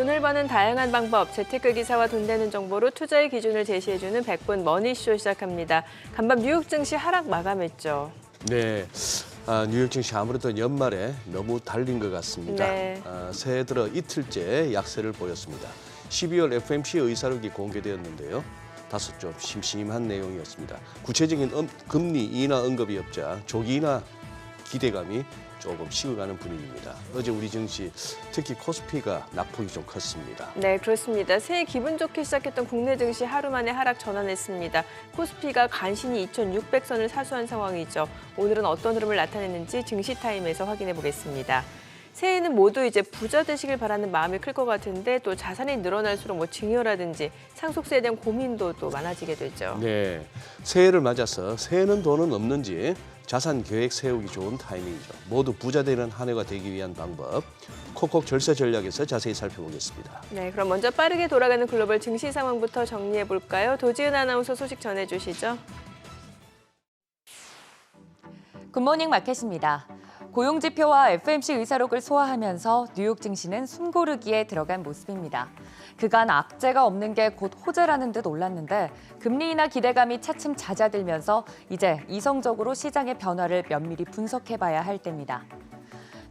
돈을 버는 다양한 방법, 재테크 기사와 돈 되는 정보로 투자의 기준을 제시해주는 100분 머니쇼 시작합니다. 간밤 뉴욕 증시 하락 마감했죠. 네, 뉴욕 증시 아무래도 연말에 너무 달린 것 같습니다. 네. 새해 들어 이틀째 약세를 보였습니다. 12월 FOMC 의사록이 공개되었는데요. 다소 좀 심심한 내용이었습니다. 구체적인 금리 인하 언급이 없자 조기 인하 기대감이 조금 식어가는 분위기입니다. 어제 우리 증시, 특히 코스피가 낙폭이 좀 컸습니다. 네, 그렇습니다. 새해 기분 좋게 시작했던 국내 증시 하루 만에 하락 전환했습니다. 코스피가 간신히 2,600선을 사수한 상황이죠. 오늘은 어떤 흐름을 나타냈는지 증시타임에서 확인해 보겠습니다. 새해에는 모두 이제 부자 되시길 바라는 마음이 클 것 같은데 또 자산이 늘어날수록 뭐 증여라든지 상속세에 대한 고민도 또 많아지게 되죠. 네, 새해를 맞아서 새해는 돈은 없는지 자산 계획 세우기 좋은 타이밍이죠. 모두 부자 되는 한 해가 되기 위한 방법, 콕콕 절세 전략에서 자세히 살펴보겠습니다. 네, 그럼 먼저 빠르게 돌아가는 글로벌 증시 상황부터 정리해 볼까요? 도지은 아나운서 소식 전해주시죠. 굿모닝 마켓입니다. 고용지표와 FOMC 의사록을 소화하면서 뉴욕 증시는 숨고르기에 들어간 모습입니다. 그간 악재가 없는 게 곧 호재라는 듯 올랐는데 금리 인하 기대감이 차츰 잦아들면서 이제 이성적으로 시장의 변화를 면밀히 분석해봐야 할 때입니다.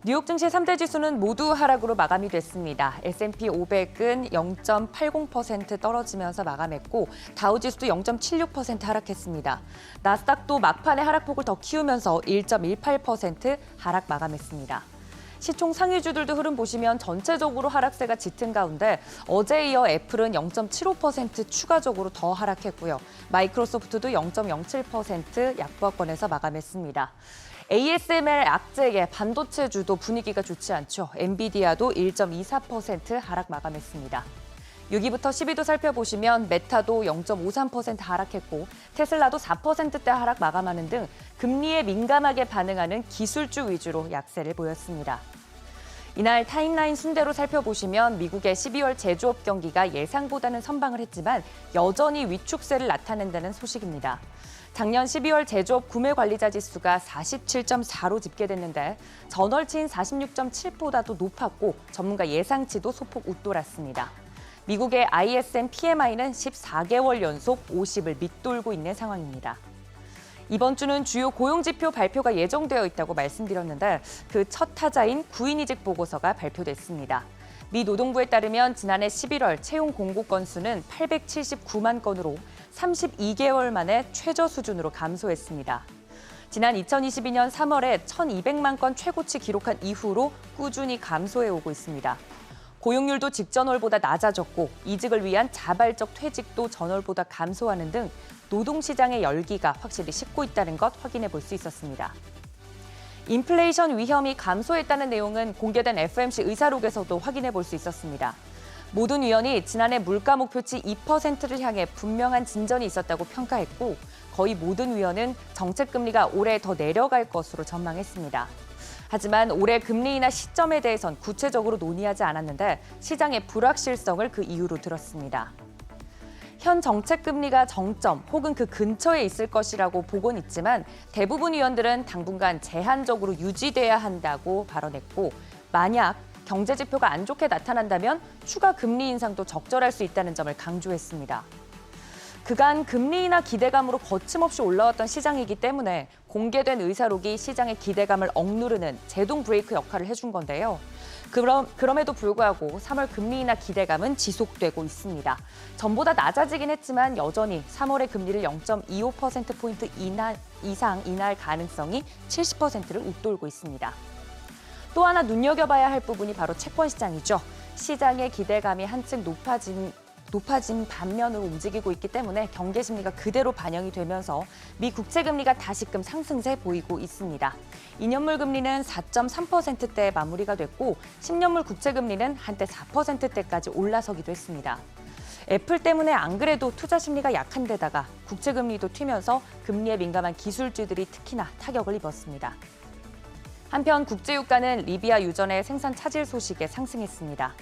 뉴욕 증시 3대 지수는 모두 하락으로 마감이 됐습니다. S&P 500은 0.80% 떨어지면서 마감했고 다우지수도 0.76% 하락했습니다. 나스닥도 막판에 하락폭을 더 키우면서 1.18% 하락 마감했습니다. 시총 상위주들도 흐름 보시면 전체적으로 하락세가 짙은 가운데 어제에 이어 애플은 0.75% 추가적으로 더 하락했고요. 마이크로소프트도 0.07% 약보합권에서 마감했습니다. ASML 악재에 반도체주도 분위기가 좋지 않죠. 엔비디아도 1.24% 하락 마감했습니다. 6위부터 10위도 살펴보시면 메타도 0.53% 하락했고 테슬라도 4%대 하락 마감하는 등 금리에 민감하게 반응하는 기술주 위주로 약세를 보였습니다. 이날 타임라인 순대로 살펴보시면 미국의 12월 제조업 경기가 예상보다는 선방을 했지만 여전히 위축세를 나타낸다는 소식입니다. 작년 12월 제조업 구매 관리자 지수가 47.4로 집계됐는데 전월치인 46.7보다도 높았고 전문가 예상치도 소폭 웃돌았습니다. 미국의 ISM PMI는 14개월 연속 50을 밑돌고 있는 상황입니다. 이번 주는 주요 고용지표 발표가 예정되어 있다고 말씀드렸는데 그 첫 타자인 구인이직 보고서가 발표됐습니다. 미 노동부에 따르면 지난해 11월 채용 공고 건수는 879만 건으로 32개월 만에 최저 수준으로 감소했습니다. 지난 2022년 3월에 1,200만 건 최고치 기록한 이후로 꾸준히 감소해오고 있습니다. 고용률도 직전월보다 낮아졌고 이직을 위한 자발적 퇴직도 전월보다 감소하는 등 노동시장의 열기가 확실히 식고 있다는 것 확인해 볼 수 있었습니다. 인플레이션 위험이 감소했다는 내용은 공개된 FOMC 의사록에서도 확인해 볼 수 있었습니다. 모든 위원이 지난해 물가 목표치 2%를 향해 분명한 진전이 있었다고 평가했고 거의 모든 위원은 정책 금리가 올해 더 내려갈 것으로 전망했습니다. 하지만 올해 금리 인하 시점에 대해선 구체적으로 논의하지 않았는데 시장의 불확실성을 그 이유로 들었습니다. 현 정책 금리가 정점 혹은 그 근처에 있을 것이라고 보고는 있지만 대부분 위원들은 당분간 제한적으로 유지돼야 한다고 발언했고 만약 경제 지표가 안 좋게 나타난다면 추가 금리 인상도 적절할 수 있다는 점을 강조했습니다. 그간 금리 인하 기대감으로 거침없이 올라왔던 시장이기 때문에 공개된 의사록이 시장의 기대감을 억누르는 제동 브레이크 역할을 해준 건데요. 그럼에도 불구하고 3월 금리 인하 기대감은 지속되고 있습니다. 전보다 낮아지긴 했지만 여전히 3월의 금리를 0.25%포인트 이상 인하할 가능성이 70%를 웃돌고 있습니다. 또 하나 눈여겨봐야 할 부분이 바로 채권 시장이죠. 시장의 기대감이 한층 높아진 반면으로 움직이고 있기 때문에 경계 심리가 그대로 반영이 되면서 미 국채 금리가 다시금 상승세 보이고 있습니다. 2년물 금리는 4.3%대에 마무리가 됐고 10년물 국채 금리는 한때 4%대까지 올라서기도 했습니다. 애플 때문에 안 그래도 투자 심리가 약한 데다가 국채 금리도 튀면서 금리에 민감한 기술주들이 특히나 타격을 입었습니다. 한편 국제유가는 리비아 유전의 생산 차질 소식에 상승했습니다.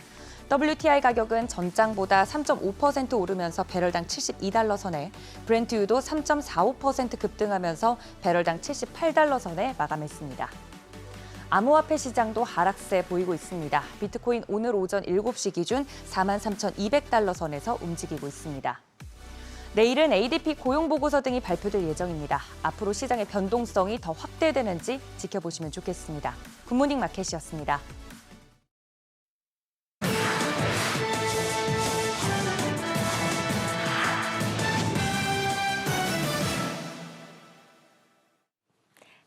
WTI 가격은 전장보다 3.5% 오르면서 배럴당 72달러 선에, 브렌트유도 3.45% 급등하면서 배럴당 78달러 선에 마감했습니다. 암호화폐 시장도 하락세 보이고 있습니다. 비트코인 오늘 오전 7시 기준 43,200달러 선에서 움직이고 있습니다. 내일은 ADP 고용보고서 등이 발표될 예정입니다. 앞으로 시장의 변동성이 더 확대되는지 지켜보시면 좋겠습니다. 굿모닝 마켓이었습니다.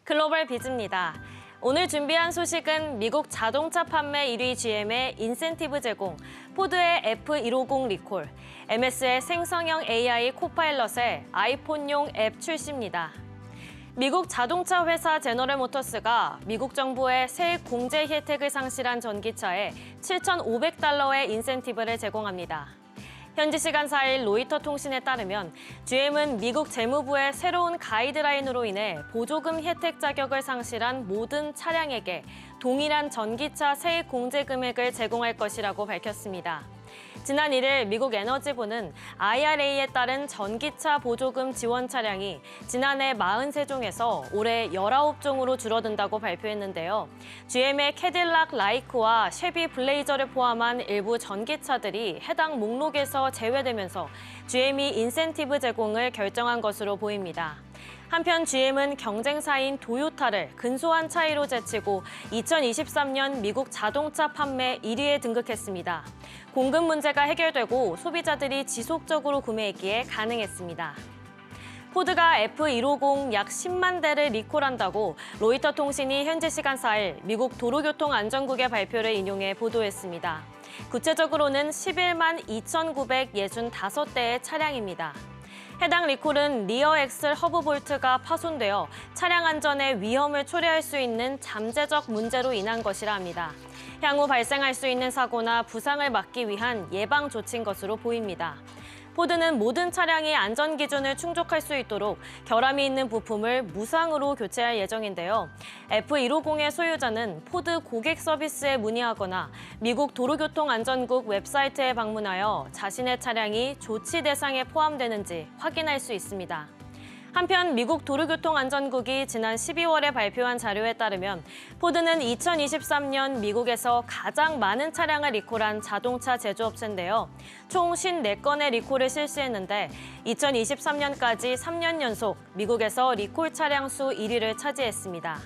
글로벌 비즈입니다. 오늘 준비한 소식은 미국 자동차 판매 1위 GM의 인센티브 제공, 포드의 F150 리콜, MS의 생성형 AI 코파일럿의 아이폰용 앱 출시입니다. 미국 자동차 회사 제너럴 모터스가 미국 정부의 세액 공제 혜택을 상실한 전기차에 7,500달러의 인센티브를 제공합니다. 현지 시간 4일 로이터 통신에 따르면 GM은 미국 재무부의 새로운 가이드라인으로 인해 보조금 혜택 자격을 상실한 모든 차량에게 동일한 전기차 세액 공제 금액을 제공할 것이라고 밝혔습니다. 지난 1일 미국 에너지부는 IRA에 따른 전기차 보조금 지원 차량이 지난해 43종에서 올해 19종으로 줄어든다고 발표했는데요. GM의 캐딜락 라이크와 쉐비 블레이저를 포함한 일부 전기차들이 해당 목록에서 제외되면서 GM이 인센티브 제공을 결정한 것으로 보입니다. 한편 GM은 경쟁사인 도요타를 근소한 차이로 제치고 2023년 미국 자동차 판매 1위에 등극했습니다. 공급 문제가 해결되고 소비자들이 지속적으로 구매했기에 가능했습니다. 포드가 F150 약 10만 대를 리콜한다고 로이터 통신이 현지 시간 4일 미국 도로교통안전국의 발표를 인용해 보도했습니다. 구체적으로는 11만 2,965대의 차량입니다. 해당 리콜은 리어 엑셀 허브 볼트가 파손되어 차량 안전에 위험을 초래할 수 있는 잠재적 문제로 인한 것이라 합니다. 향후 발생할 수 있는 사고나 부상을 막기 위한 예방 조치인 것으로 보입니다. 포드는 모든 차량이 안전 기준을 충족할 수 있도록 결함이 있는 부품을 무상으로 교체할 예정인데요. F150의 소유자는 포드 고객 서비스에 문의하거나 미국 도로교통안전국 웹사이트에 방문하여 자신의 차량이 조치 대상에 포함되는지 확인할 수 있습니다. 한편 미국 도로교통안전국이 지난 12월에 발표한 자료에 따르면 포드는 2023년 미국에서 가장 많은 차량을 리콜한 자동차 제조업체인데요. 총 54건의 리콜을 실시했는데 2023년까지 3년 연속 미국에서 리콜 차량 수 1위를 차지했습니다.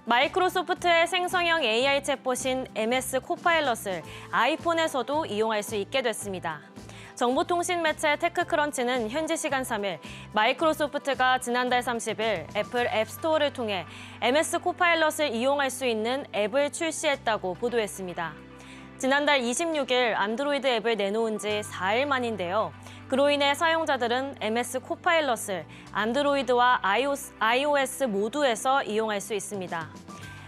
마이크로소프트의 생성형 AI 챗봇인 MS 코파일럿을 아이폰에서도 이용할 수 있게 됐습니다. 정보통신 매체 테크크런치는 현지 시간 3일 마이크로소프트가 지난달 30일 애플 앱스토어를 통해 MS 코파일럿을 이용할 수 있는 앱을 출시했다고 보도했습니다. 지난달 26일 안드로이드 앱을 내놓은 지 4일 만인데요. 그로 인해 사용자들은 MS 코파일럿을 안드로이드와 iOS 모두에서 이용할 수 있습니다.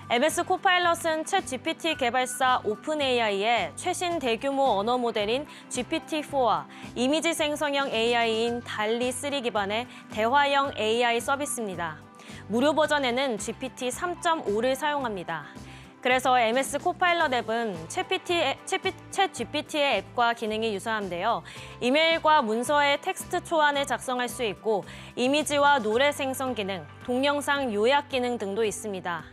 MS 코파일럿은 챗 GPT 개발사 오픈AI의 최신 대규모 언어 모델인 GPT-4와 이미지 생성형 AI인 달리3 기반의 대화형 AI 서비스입니다. 무료 버전에는 GPT 3.5를 사용합니다. 그래서 MS 코파일럿 앱은 챗 GPT의 앱과 기능이 유사한데요. 이메일과 문서의 텍스트 초안을 작성할 수 있고 이미지와 노래 생성 기능, 동영상 요약 기능 등도 있습니다.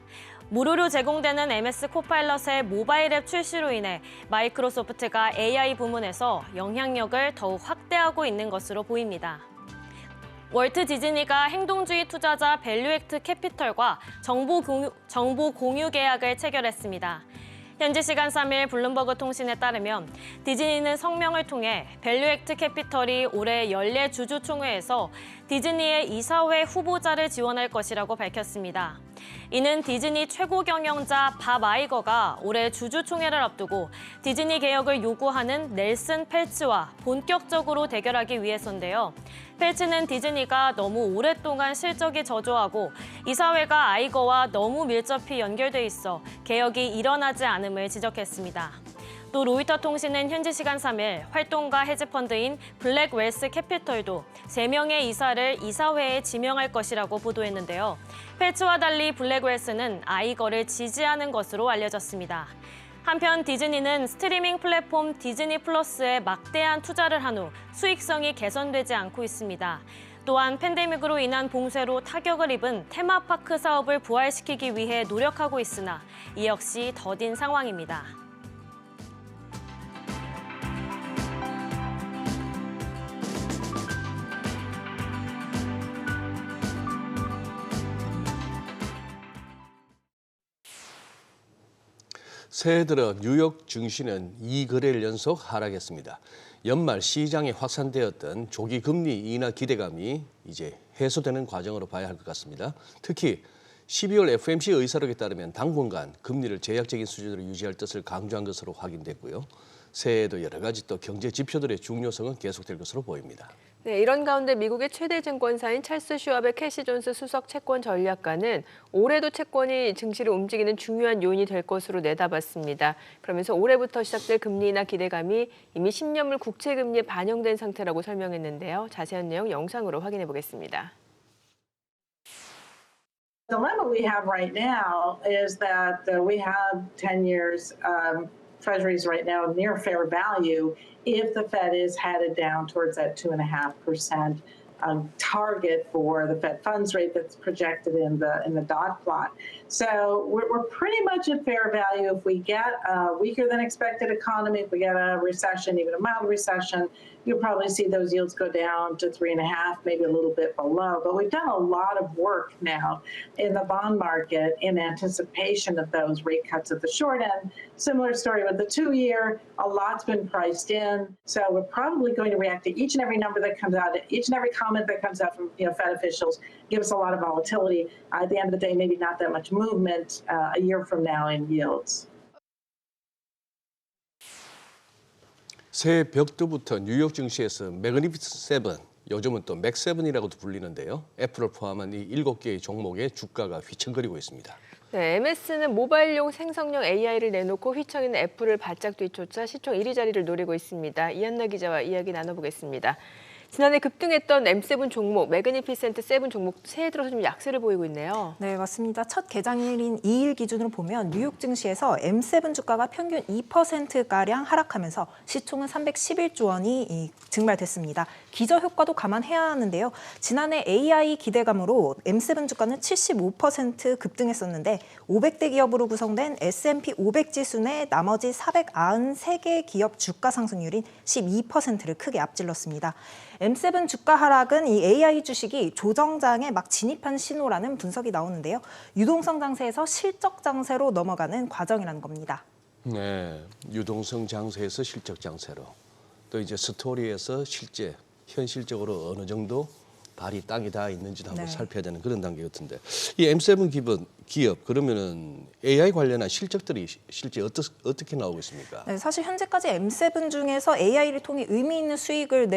무료로 제공되는 MS 코파일럿의 모바일 앱 출시로 인해 마이크로소프트가 AI 부문에서 영향력을 더욱 확대하고 있는 것으로 보입니다. 월트 디즈니가 행동주의 투자자 밸류액트 캐피털과 정보 공유 계약을 체결했습니다. 현지 시간 3일 블룸버그 통신에 따르면 디즈니는 성명을 통해 밸류액트 캐피털이 올해 연례 주주총회에서 디즈니의 이사회 후보자를 지원할 것이라고 밝혔습니다. 이는 디즈니 최고 경영자 밥 아이거가 올해 주주총회를 앞두고 디즈니 개혁을 요구하는 넬슨 펠츠와 본격적으로 대결하기 위해서인데요. 펠츠는 디즈니가 너무 오랫동안 실적이 저조하고 이사회가 아이거와 너무 밀접히 연결돼 있어 개혁이 일어나지 않음을 지적했습니다. 또 로이터 통신은 현지 시간 3일 활동가 헤지펀드인 블랙웰스 캐피털도 3명의 이사를 이사회에 지명할 것이라고 보도했는데요. 펠츠와 달리 블랙웰스는 아이거를 지지하는 것으로 알려졌습니다. 한편 디즈니는 스트리밍 플랫폼 디즈니 플러스에 막대한 투자를 한 후 수익성이 개선되지 않고 있습니다. 또한 팬데믹으로 인한 봉쇄로 타격을 입은 테마파크 사업을 부활시키기 위해 노력하고 있으나 이 역시 더딘 상황입니다. 새해 들어 뉴욕 증시는 2거래일 연속 하락했습니다. 연말 시장에 확산되었던 조기 금리 인하 기대감이 이제 해소되는 과정으로 봐야 할 것 같습니다. 특히 12월 FOMC 의사록에 따르면 당분간 금리를 제약적인 수준으로 유지할 뜻을 강조한 것으로 확인됐고요. 새해에도 여러 가지 또 경제 지표들의 중요성은 계속될 것으로 보입니다. 네, 이런 가운데 미국의 최대 증권사인 찰스 슈왑의 캐시 존스 수석 채권 전략가는 올해도 채권이 증시를 움직이는 중요한 요인이 될 것으로 내다봤습니다. 그러면서 올해부터 시작될 금리 인하 기대감이 이미 10년물 국채 금리에 반영된 상태라고 설명했는데요. 자세한 내용 영상으로 확인해 보겠습니다. The dilemma we have right now is that we have 10 years treasuries right now near fair value if the Fed is headed down towards that 2.5% target for the Fed funds rate that's projected in the dot plot. So we're pretty much at fair value. If we get a weaker than expected economy, if we get a recession, even a mild recession, you'll probably see those yields go down to 3.5, maybe a little bit below. But we've done a lot of work now in the bond market in anticipation of those rate cuts at the short end. Similar story with the 2-year. A lot's been priced in. So we're probably going to react to each and every number that comes out, each and every comment that comes out from Fed officials, give us a lot of volatility. At the end of the day, maybe not that much movement a year from now in yields. 새해 벽두부터 뉴욕 증시에서 매그니피센트 7, 요즘은 또 맥7이라고도 불리는데요. 애플을 포함한 이 7개의 종목의 주가가 휘청거리고 있습니다. 네, MS는 모바일용 생성형 AI를 내놓고 휘청이는 애플을 바짝 뒤쫓아 시총 1위 자리를 노리고 있습니다. 이한나 기자와 이야기 나눠보겠습니다. 지난해 급등했던 M7 종목, 매그니피센트 7 종목 새해 들어서 좀 약세를 보이고 있네요. 네, 맞습니다. 첫 개장일인 2일 기준으로 보면 뉴욕 증시에서 M7 주가가 평균 2%가량 하락하면서 시총은 311조 원이 증발됐습니다. 기저 효과도 감안해야 하는데요. 지난해 AI 기대감으로 M7 주가는 75% 급등했었는데 500대 기업으로 구성된 S&P 500 지수 내 나머지 493개 기업 주가 상승률인 12%를 크게 앞질렀습니다. M7 주가 하락은 이 AI 주식이 조정장에 막 진입한 신호라는 분석이 나오는데요. 유동성 장세에서 실적 장세로 넘어가는 과정이라는 겁니다. 네, 유동성 장세에서 실적 장세로 또 이제 스토리에서 실제 현실적으로 어느 정도 발이 땅에 닿아 있는지도 한번 살펴야 되는 그런 단계 같은데 이 M7 기업 그러면은 AI 관련한 실적들이 실제 어떻게 나오고 있습니까? 네, 사실 현재까지 M7 중에서 AI를 통해 의미 있는 수익을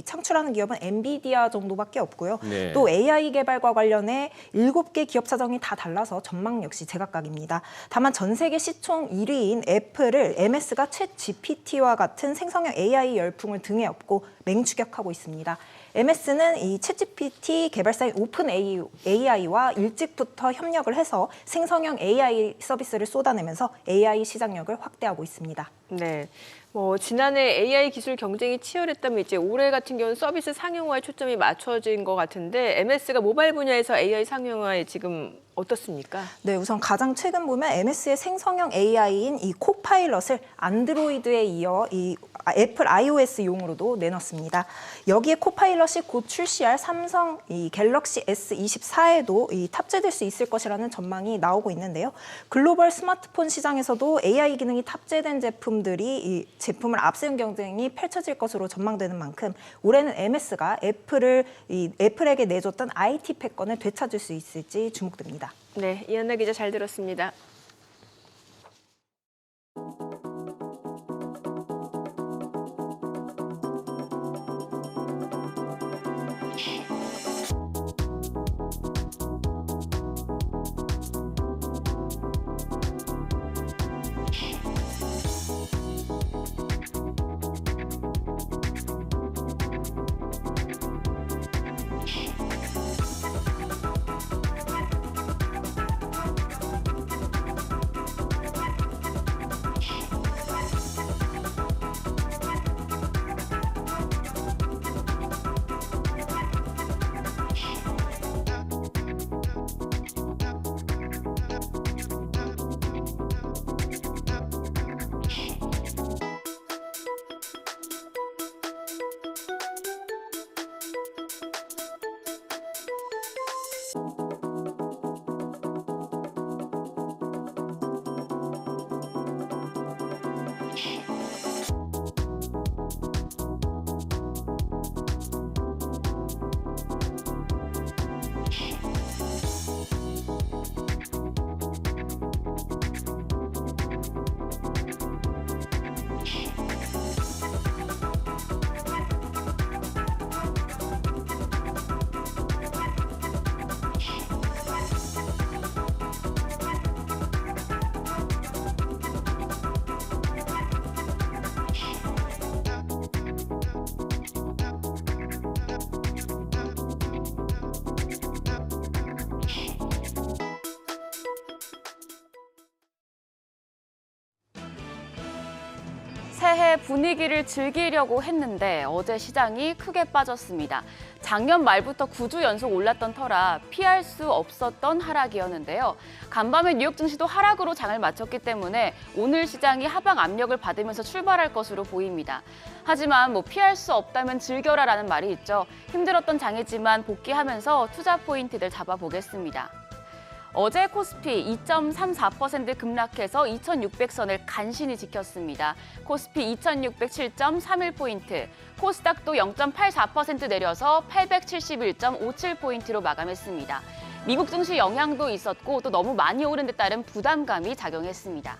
창출하는 기업은 엔비디아 정도밖에 없고요. 네. 또 AI 개발과 관련해 7개 기업 사정이 다 달라서 전망 역시 제각각입니다. 다만 전 세계 시총 1위인 애플을 MS가 챗 GPT와 같은 생성형 AI 열풍을 등에 업고 맹추격하고 있습니다. MS는 이 챗GPT 개발사인 오픈 AI와 일찍부터 협력을 해서 생성형 AI 서비스를 쏟아내면서 AI 시장력을 확대하고 있습니다. 네, 지난해 AI 기술 경쟁이 치열했다면 이제 올해 같은 경우는 서비스 상용화에 초점이 맞춰진 것 같은데 MS가 모바일 분야에서 AI 상용화에 지금 어떻습니까? 네, 우선 가장 최근 보면 MS의 생성형 AI인 이 코파일럿을 안드로이드에 이어 이 애플 iOS용으로도 내놨습니다. 여기에 코파일럿이 곧 출시할 삼성 이 갤럭시 S24에도 탑재될 수 있을 것이라는 전망이 나오고 있는데요. 글로벌 스마트폰 시장에서도 AI 기능이 탑재된 제품들이 이 제품을 앞세운 경쟁이 펼쳐질 것으로 전망되는 만큼 올해는 MS가 애플에게 내줬던 IT 패권을 되찾을 수 있을지 주목됩니다. 네, 이한나 기자 잘 들었습니다. 새해 분위기를 즐기려고 했는데 어제 시장이 크게 빠졌습니다. 작년 말부터 9주 연속 올랐던 터라 피할 수 없었던 하락이었는데요. 간밤에 뉴욕 증시도 하락으로 장을 마쳤기 때문에 오늘 시장이 하방 압력을 받으면서 출발할 것으로 보입니다. 하지만 피할 수 없다면 즐겨라라는 말이 있죠. 힘들었던 장이지만 복귀하면서 투자 포인트들 잡아보겠습니다. 어제 코스피 2.34% 급락해서 2,600선을 간신히 지켰습니다. 코스피 2,607.31포인트, 코스닥도 0.84% 내려서 871.57포인트로 마감했습니다. 미국 증시 영향도 있었고 또 너무 많이 오른 데 따른 부담감이 작용했습니다.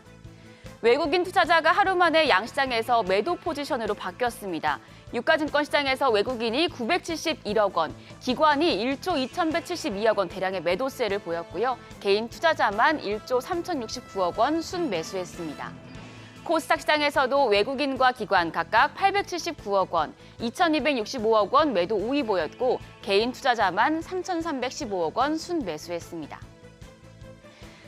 외국인 투자자가 하루 만에 양시장에서 매도 포지션으로 바뀌었습니다. 유가증권 시장에서 외국인이 971억 원, 기관이 1조 2,172억 원 대량의 매도세를 보였고요. 개인 투자자만 1조 3,069억 원 순매수했습니다. 코스닥 시장에서도 외국인과 기관 각각 879억 원, 2,265억 원 매도 우위 보였고 개인 투자자만 3,315억 원 순매수했습니다.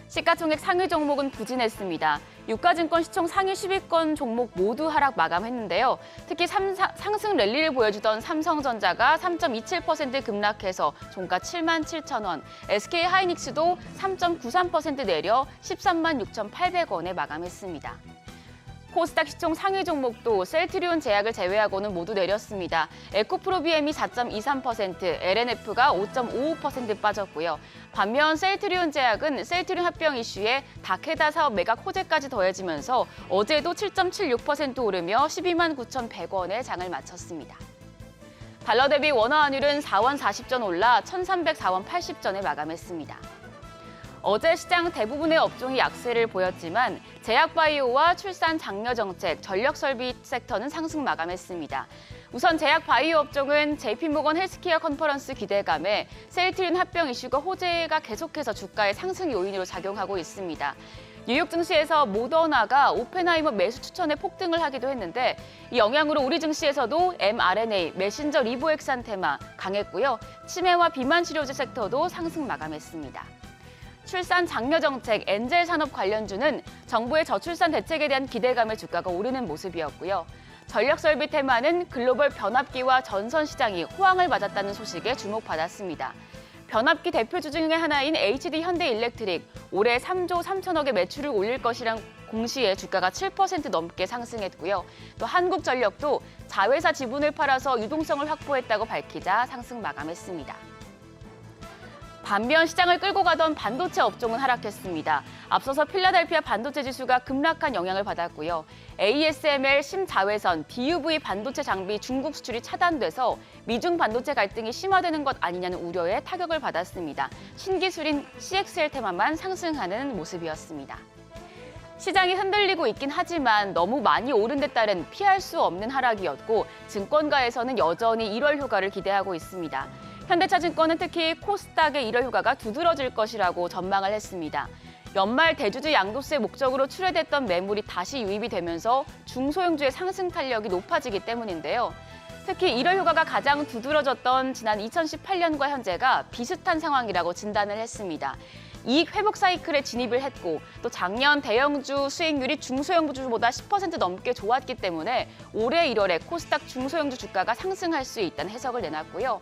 시가총액 상위 종목은 부진했습니다. 유가증권 시총 상위 10위권 종목 모두 하락 마감했는데요. 특히 상승 랠리를 보여주던 삼성전자가 3.27% 급락해서 종가 7만 7천 원, SK하이닉스도 3.93% 내려 13만 6,800원에 마감했습니다. 코스닥 시총 상위 종목도 셀트리온 제약을 제외하고는 모두 내렸습니다. 에코프로비엠이 4.23%, LNF가 5.55% 빠졌고요. 반면 셀트리온 제약은 셀트리온 합병 이슈에 다케다 사업 매각 호재까지 더해지면서 어제도 7.76% 오르며 12만 9,100원에 장을 마쳤습니다. 달러 대비 원화 환율은 4원 40전 올라 1,304원 80전에 마감했습니다. 어제 시장 대부분의 업종이 약세를 보였지만 제약바이오와 출산 장려 정책, 전력설비 섹터는 상승 마감했습니다. 우선 제약바이오 업종은 JP모건 헬스케어 컨퍼런스 기대감에 셀트리온 합병 이슈가 호재가 계속해서 주가의 상승 요인으로 작용하고 있습니다. 뉴욕 증시에서 모더나가 오펜하이머 매수 추천에 폭등을 하기도 했는데 이 영향으로 우리 증시에서도 mRNA, 메신저 리보엑산테마 강했고요. 치매와 비만 치료제 섹터도 상승 마감했습니다. 출산 장려 정책, 엔젤 산업 관련주는 정부의 저출산 대책에 대한 기대감에 주가가 오르는 모습이었고요. 전력 설비 테마는 글로벌 변압기와 전선 시장이 호황을 맞았다는 소식에 주목받았습니다. 변압기 대표주 중의 하나인 HD 현대일렉트릭, 올해 3조 3천억의 매출을 올릴 것이란 공시에 주가가 7% 넘게 상승했고요. 또 한국전력도 자회사 지분을 팔아서 유동성을 확보했다고 밝히자 상승 마감했습니다. 반면 시장을 끌고 가던 반도체 업종은 하락했습니다. 앞서서 필라델피아 반도체 지수가 급락한 영향을 받았고요. ASML 심자외선 DUV 반도체 장비 중국 수출이 차단돼서 미중 반도체 갈등이 심화되는 것 아니냐는 우려에 타격을 받았습니다. 신기술인 CXL 테마만 상승하는 모습이었습니다. 시장이 흔들리고 있긴 하지만 너무 많이 오른 데 따른 피할 수 없는 하락이었고 증권가에서는 여전히 1월 효과를 기대하고 있습니다. 현대차증권은 특히 코스닥의 1월 효과가 두드러질 것이라고 전망을 했습니다. 연말 대주주 양도세 목적으로 출회됐던 매물이 다시 유입이 되면서 중소형주의 상승 탄력이 높아지기 때문인데요. 특히 1월 효과가 가장 두드러졌던 지난 2018년과 현재가 비슷한 상황이라고 진단을 했습니다. 이익 회복 사이클에 진입을 했고 또 작년 대형주 수익률이 중소형주보다 10% 넘게 좋았기 때문에 올해 1월에 코스닥 중소형주 주가가 상승할 수 있다는 해석을 내놨고요.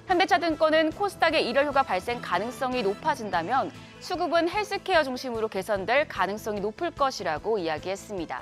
현대차증권은 코스닥의 1월 효과 발생 가능성이 높아진다면 수급은 헬스케어 중심으로 개선될 가능성이 높을 것이라고 이야기했습니다.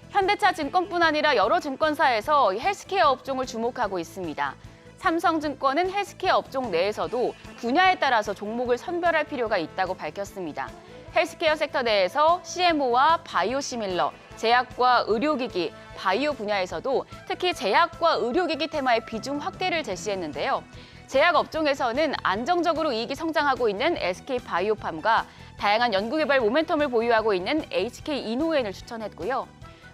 현대차증권뿐 아니라 여러 증권사에서 헬스케어 업종을 주목하고 있습니다. 삼성증권은 헬스케어 업종 내에서도 분야에 따라서 종목을 선별할 필요가 있다고 밝혔습니다. 헬스케어 섹터 내에서 CMO와 바이오시밀러, 제약과 의료기기, 바이오 분야에서도 특히 제약과 의료기기 테마의 비중 확대를 제시했는데요. 제약 업종에서는 안정적으로 이익이 성장하고 있는 SK바이오팜과 다양한 연구개발 모멘텀을 보유하고 있는 HK이노엔을 추천했고요.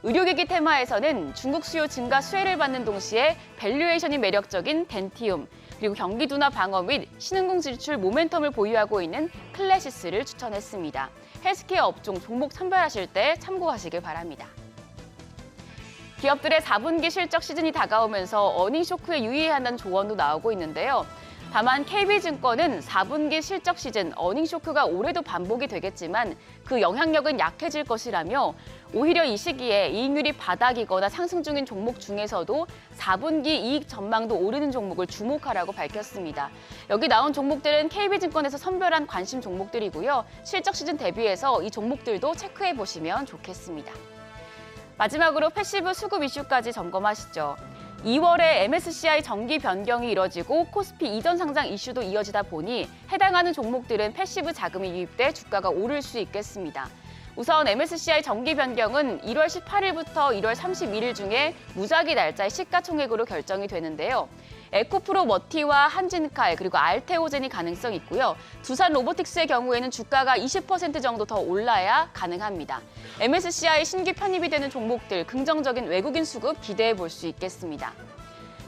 의료기기 테마에서는 중국 수요 증가 수혜를 받는 동시에 밸류에이션이 매력적인 덴티움, 그리고 경기 둔화 방어 및 신흥공 지출 모멘텀을 보유하고 있는 클래시스를 추천했습니다. 헬스케어 업종 종목 선별하실 때 참고하시길 바랍니다. 기업들의 4분기 실적 시즌이 다가오면서 어닝 쇼크에 유의해야 한다는 조언도 나오고 있는데요. 다만 KB증권은 4분기 실적 시즌 어닝 쇼크가 올해도 반복이 되겠지만 그 영향력은 약해질 것이라며 오히려 이 시기에 이익률이 바닥이거나 상승 중인 종목 중에서도 4분기 이익 전망도 오르는 종목을 주목하라고 밝혔습니다. 여기 나온 종목들은 KB증권에서 선별한 관심 종목들이고요. 실적 시즌 대비해서 이 종목들도 체크해 보시면 좋겠습니다. 마지막으로 패시브 수급 이슈까지 점검하시죠. 2월에 MSCI 정기 변경이 이뤄지고 코스피 이전 상장 이슈도 이어지다 보니 해당하는 종목들은 패시브 자금이 유입돼 주가가 오를 수 있겠습니다. 우선 MSCI 정기 변경은 1월 18일부터 1월 31일 중에 무작위 날짜의 시가총액으로 결정이 되는데요. 에코프로 머티와 한진칼 그리고 알테오젠이 가능성이 있고요. 두산 로보틱스의 경우에는 주가가 20% 정도 더 올라야 가능합니다. MSCI 신규 편입이 되는 종목들 긍정적인 외국인 수급 기대해 볼 수 있겠습니다.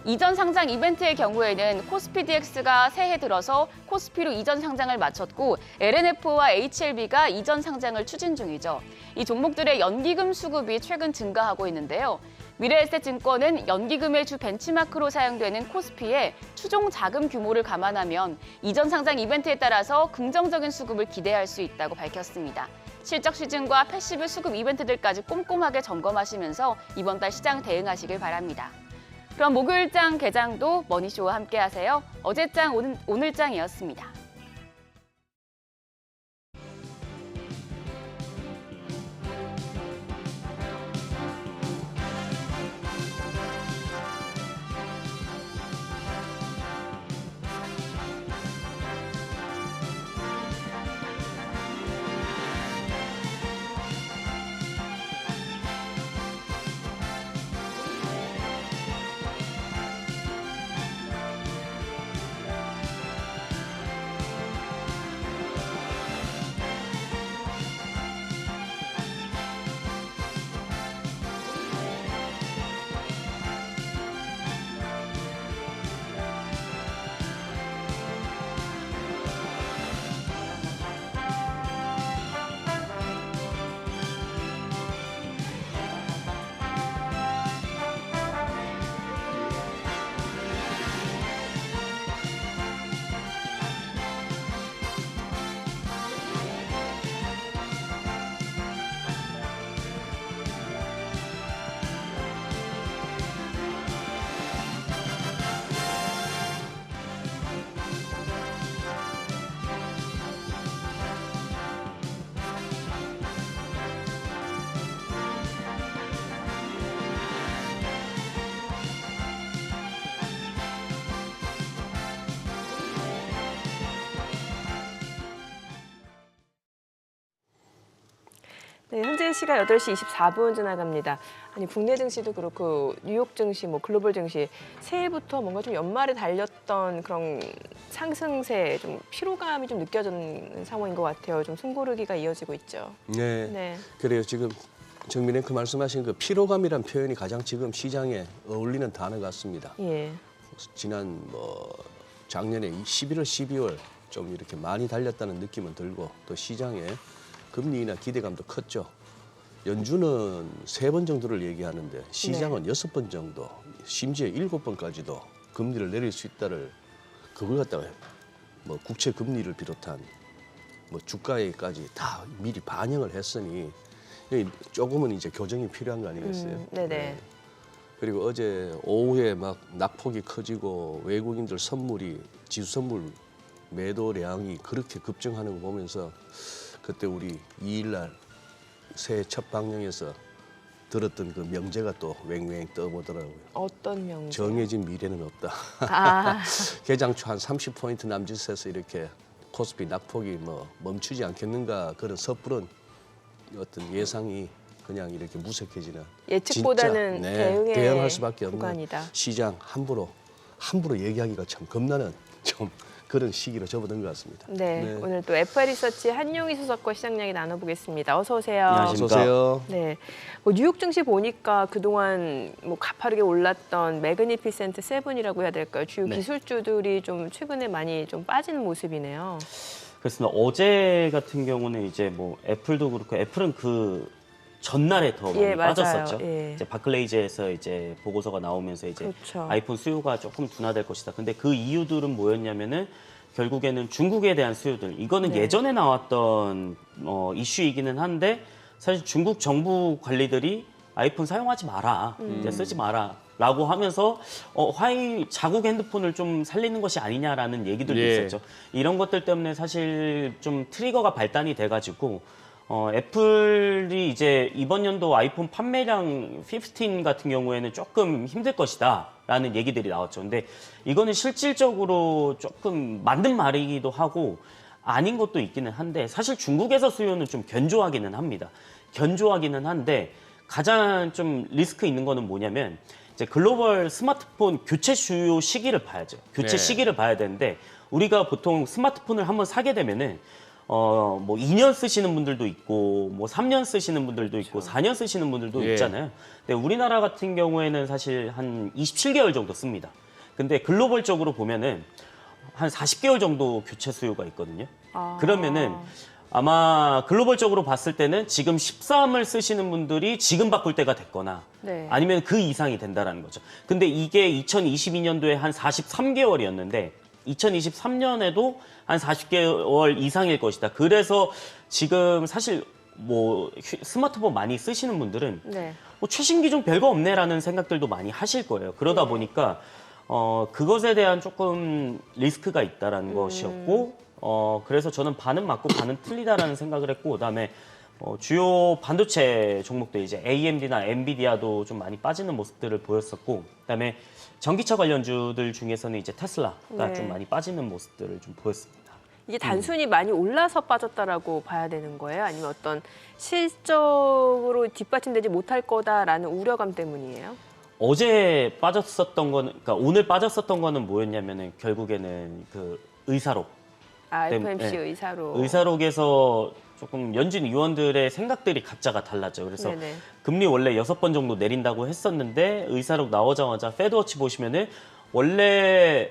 이전 상장 이벤트의 경우에는 코스피 DX가 새해 들어서 코스피로 이전 상장을 마쳤고 LNF와 HLB가 이전 상장을 추진 중이죠. 이 종목들의 연기금 수급이 최근 증가하고 있는데요. 미래에셋증권은 연기금의 주 벤치마크로 사용되는 코스피의 추종 자금 규모를 감안하면 이전 상장 이벤트에 따라서 긍정적인 수급을 기대할 수 있다고 밝혔습니다. 실적 시즌과 패시브 수급 이벤트들까지 꼼꼼하게 점검하시면서 이번 달 시장 대응하시길 바랍니다. 그럼 목요일장 개장도 머니쇼와 함께하세요. 어제장 오늘장이었습니다. 네, 현재 시각 8시 24분 지나갑니다. 아니 국내 증시도 그렇고 뉴욕 증시, 글로벌 증시 새해부터 뭔가 좀 연말에 달렸던 그런 상승세, 좀 피로감이 좀 느껴지는 상황인 것 같아요. 좀 숨고르기가 이어지고 있죠. 네. 그래요. 지금 정민 앵커 말씀하신 그 피로감이란 표현이 가장 지금 시장에 어울리는 단어 같습니다. 예. 지난 작년에 11월, 12월 좀 이렇게 많이 달렸다는 느낌은 들고 또 시장에 금리 인하 기대감도 컸죠. 연준은 3번 정도를 얘기하는데 시장은 6번 정도, 심지어 7번까지도 금리를 내릴 수 있다를 그걸 갖다가 국채 금리를 비롯한 주가에까지 다 미리 반영을 했으니 조금은 이제 교정이 필요한 거 아니겠어요? 네네. 네. 그리고 어제 오후에 막 낙폭이 커지고 외국인들 선물이 지수 선물 매도량이 그렇게 급증하는 거 보면서 그때 우리 2일 날 새해 첫 방영에서 들었던 그 명제가 또 웽웽 떠보더라고요. 어떤 명제? 정해진 미래는 없다. 아. 개장 초 한 30포인트 남짓에서 이렇게 코스피 낙폭이 멈추지 않겠는가 그런 섣부른 어떤 예상이 그냥 이렇게 무색해지는 예측보다는 진짜, 대응할 수밖에 없는 구간이다. 시장 함부로 얘기하기가 참 겁나는 좀 그런 시기로 접어든 것 같습니다. 네, 오늘 또 FR리서치 한용희 수석과 시장 이야기 나눠보겠습니다. 어서 오세요. 어서 오세요. 네, 뉴욕 증시 보니까 그동안 가파르게 올랐던 매그니피센트 세븐이라고 해야 될까요? 주요 기술주들이 좀 최근에 많이 좀 빠지는 모습이네요. 그렇습니다. 어제 같은 경우는 이제 애플도 그렇고 애플은 그 전날에 더 많이 예, 맞아요. 빠졌었죠. 예. 이제 바클레이즈에서 이제 보고서가 나오면서 이제 그렇죠. 아이폰 수요가 조금 둔화될 것이다. 근데 그 이유들은 뭐였냐면은 결국에는 중국에 대한 수요들. 이거는 네. 예전에 나왔던 이슈이기는 한데 사실 중국 정부 관리들이 아이폰 사용하지 마라, 이제 쓰지 마라라고 하면서 화웨이 자국 핸드폰을 좀 살리는 것이 아니냐라는 얘기들도 예. 있었죠. 이런 것들 때문에 사실 좀 트리거가 발단이 돼가지고 애플이 이제 이번 연도 아이폰 판매량 15 같은 경우에는 조금 힘들 것이다라는 얘기들이 나왔죠. 근데 이거는 실질적으로 조금 맞는 말이기도 하고 아닌 것도 있기는 한데 사실 중국에서 수요는 좀 견조하기는 합니다. 견조하기는 한데 가장 좀 리스크 있는 거는 뭐냐면 이제 글로벌 스마트폰 교체 수요 시기를 봐야죠. 교체 네. 시기를 봐야 되는데 우리가 보통 스마트폰을 한번 사게 되면은 뭐 2년 쓰시는 분들도 있고 뭐 3년 쓰시는 분들도 있고 4년 쓰시는 분들도 예. 있잖아요. 근데 우리나라 같은 경우에는 사실 한 27개월 정도 씁니다. 근데 글로벌적으로 보면은 한 40개월 정도 교체 수요가 있거든요. 그러면은 아마 글로벌적으로 봤을 때는 지금 13을 쓰시는 분들이 지금 바꿀 때가 됐거나 네. 아니면 그 이상이 된다라는 거죠. 근데 이게 2022년도에 한 43개월이었는데 2023년에도 한 40개월 이상일 것이다. 그래서 지금 사실 뭐 스마트폰 많이 쓰시는 분들은 네. 뭐 최신 기종 별거 없네라는 생각들도 많이 하실 거예요. 그러다 보니까 그것에 대한 조금 리스크가 있다라는 것이었고 그래서 저는 반은 맞고 반은 틀리다라는 생각을 했고 그다음에 주요 반도체 종목들 이제 AMD나 엔비디아도 좀 많이 빠지는 모습들을 보였었고 그다음에 전기차 관련주들 중에서는 이제 테슬라가 네. 좀 많이 빠지는 모습들을 좀 보였습니다. 이게 단순히 많이 올라서 빠졌다라고 봐야 되는 거예요? 아니면 어떤 실적으로 뒷받침되지 못할 거다라는 우려감 때문이에요? 어제 빠졌었던 거는 그러니까 오늘 빠졌었던 거는 뭐였냐면은 결국에는 그 의사록 FOMC 네. 의사로. 의사록에서 조금 연준 의원들의 생각들이 각자가 달랐죠. 그래서 네네. 금리 원래 6번 정도 내린다고 했었는데 의사록 나오자마자 패드워치 보시면은 원래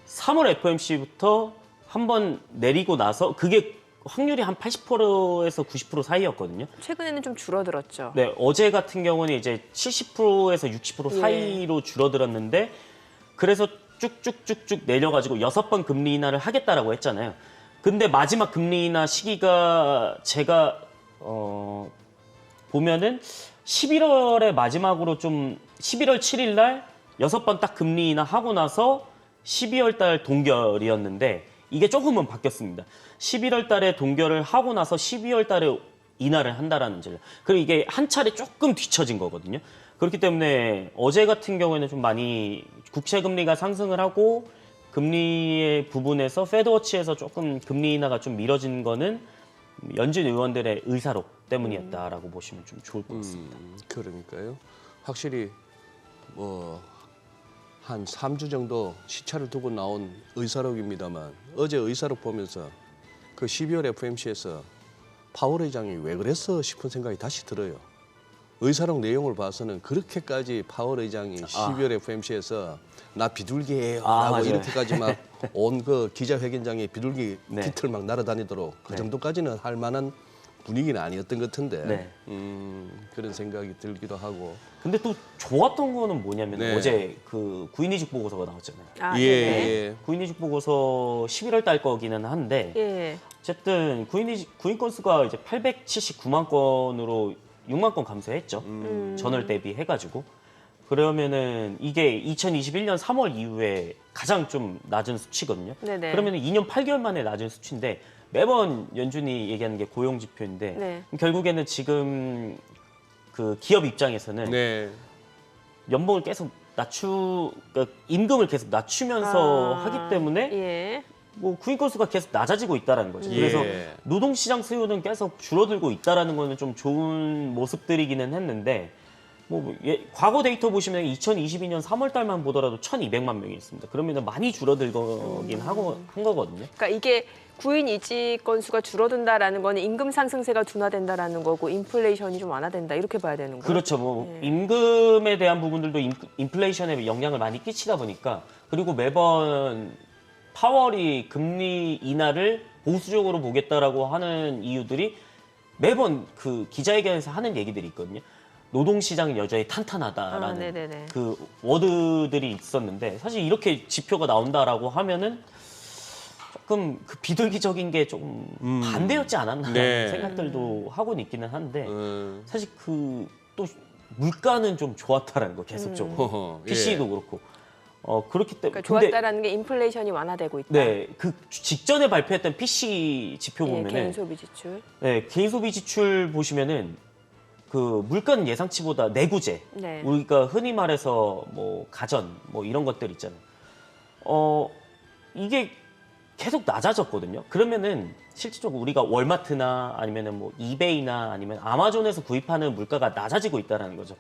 3월 FOMC부터 한 번 내리고 나서 그게 확률이 한 80%에서 90% 사이였거든요. 최근에는 좀 줄어들었죠. 네, 어제 같은 경우는 이제 70%에서 60% 예. 사이로 줄어들었는데 그래서 쭉쭉쭉쭉 내려가지고 6번 금리 인하를 하겠다라고 했잖아요. 근데 마지막 금리 인하 시기가 제가 보면은 11월에 마지막으로 좀 11월 7일 날 6번 딱 금리 인하 하고 나서 12월 달 동결이었는데 이게 조금은 바뀌었습니다. 11월 달에 동결을 하고 나서 12월 달에 인하를 한다라는 전략. 그리고 이게 한 차례 조금 뒤처진 거거든요. 그렇기 때문에 어제 같은 경우에는 좀 많이 국채 금리가 상승을 하고 금리의 부분에서 패드워치에서 조금 금리 인하가 좀 미뤄진 거는 연준 의원들의 의사록 때문이었다라고 보시면 좀 좋을 것 같습니다. 그러니까요. 확실히 뭐 한 3주 정도 시차를 두고 나온 의사록입니다만 어제 의사록 보면서 그 12월 FOMC에서 파월 의장이 왜 그랬어 싶은 생각이 다시 들어요. 의사록 내용을 봐서는 그렇게까지 파월 의장이 12월 FOMC에서 나 비둘기예요 라고 맞아요. 이렇게까지 막 온 그 기자회견장에 비둘기 네. 깃을 막 날아다니도록 그 네. 정도까지는 할 만한 분위기는 아니었던 것 같은데 네. 그런 생각이 들기도 하고 근데 또 좋았던 거는 뭐냐면 네. 어제 그 구인이직 보고서가 나왔잖아요. 아, 예, 네네. 예. 구인이직 보고서 11월 달 거기는 한데 예. 어쨌든 구인 건수가 이제 879만 건으로 6만 건 감소했죠. 전월 대비 해가지고 그러면은 이게 2021년 3월 이후에 가장 좀 낮은 수치거든요. 네네. 그러면은 2년 8개월 만에 낮은 수치인데 매번 연준이 얘기하는 게 고용 지표인데 네. 결국에는 지금 그 기업 입장에서는 네. 연봉을 계속 그러니까 임금을 계속 낮추면서 하기 때문에 예. 뭐 구인 건수가 계속 낮아지고 있다라는 거죠. 예. 그래서 노동시장 수요는 계속 줄어들고 있다라는 거는 좀 좋은 모습들이기는 했는데 과거 데이터 보시면 2022년 3월 달만 보더라도 1,200만 명이 있습니다. 그러면 많이 줄어들긴 한 거거든요. 그러니까 이게 구인 이직 건수가 줄어든다라는 거는 임금 상승세가 둔화된다라는 거고 인플레이션이 좀 완화된다 이렇게 봐야 되는 거예요. 그렇죠. 임금에 대한 부분들도 인플레이션에 영향을 많이 끼치다 보니까 그리고 매번 파월이 금리 인하를 보수적으로 보겠다라고 하는 이유들이 매번 그 기자회견에서 하는 얘기들이 있거든요. 노동시장은 여전히 탄탄하다라는 네네네. 그 워드들이 있었는데 사실 이렇게 지표가 나온다라고 하면은 조금 그 비둘기적인 게 좀 반대였지 않았나 네. 생각들도 하고는 있기는 한데 음. 사실 그 또 물가는 좀 좋았다라는 거 계속적으로 허허, 예. PC도 그렇고 그렇기 때문에 그러니까 좋았다라는 게 인플레이션이 완화되고 있다. 네, 그 직전에 발표했던 PC 지표 예, 보면은 개인 소비 지출. 네, 개인 소비 지출 보시면은 그 물가는 예상치보다 내구재 네. 우리가 흔히 말해서 뭐 가전 뭐 이런 것들 있잖아요. 이게 계속 낮아졌거든요. 그러면은 실질적으로 우리가 월마트나 아니면은 뭐 이베이나 아니면 아마존에서 구입하는 물가가 낮아지고 있다는 거죠.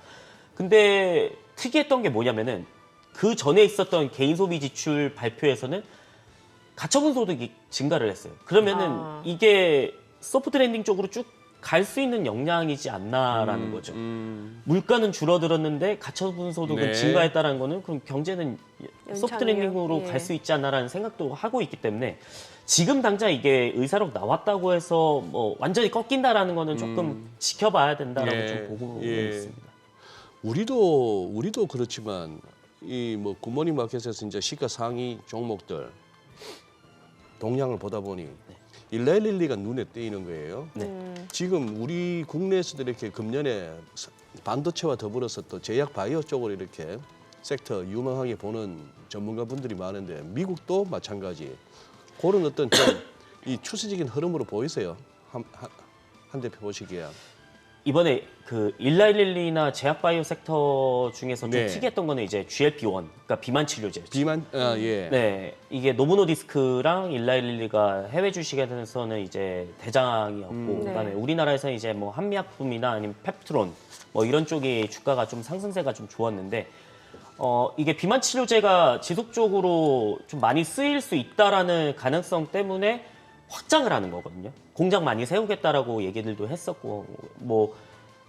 근데 특이했던 게 뭐냐면은 그 전에 있었던 개인 소비 지출 발표에서는 가처분 소득이 증가를 했어요. 그러면은 이게 소프트 랜딩 쪽으로 쭉 갈 수 있는 역량이지 않나라는 거죠. 물가는 줄어들었는데 가처분 소득은 네. 증가했다는 거는 그럼 경제는 소프트 연착륙, 랜딩으로 예. 갈 수 있지 않나라는 생각도 하고 있기 때문에 지금 당장 이게 의사록 나왔다고 해서 뭐 완전히 꺾인다라는 거는 조금 지켜봐야 된다라고 예. 좀 보고 예. 있습니다. 우리도 그렇지만 이 뭐 굿모닝 마켓에서 이제 시가 상위 종목들 동향을 보다 보니 일라일릴리가 눈에 띄는 거예요. 지금 우리 국내에서도 이렇게 금년에 반도체와 더불어서 또 제약 바이오 쪽으로 이렇게 섹터 유망하게 보는 전문가분들이 많은데 미국도 마찬가지. 그런 어떤 좀 이 추세적인 흐름으로 보이세요. 한 대표 보시기에. 이번에 그 일라일릴리나 제약바이오 섹터 중에서 좀 네. 특이했던 거는 이제 GLP-1, 그러니까 비만 치료제. 예. 네, 이게 노보노디스크랑 일라일릴리가 해외 주식에서는 이제 대장이었고, 그다음에 우리나라에서는 이제 뭐 한미약품이나 아니면 펩트론 뭐 이런 쪽이 주가가 좀 상승세가 좀 좋았는데, 이게 비만 치료제가 지속적으로 좀 많이 쓰일 수 있다라는 가능성 때문에 확장을 하는 거거든요. 공장 많이 세우겠다라고 얘기들도 했었고, 뭐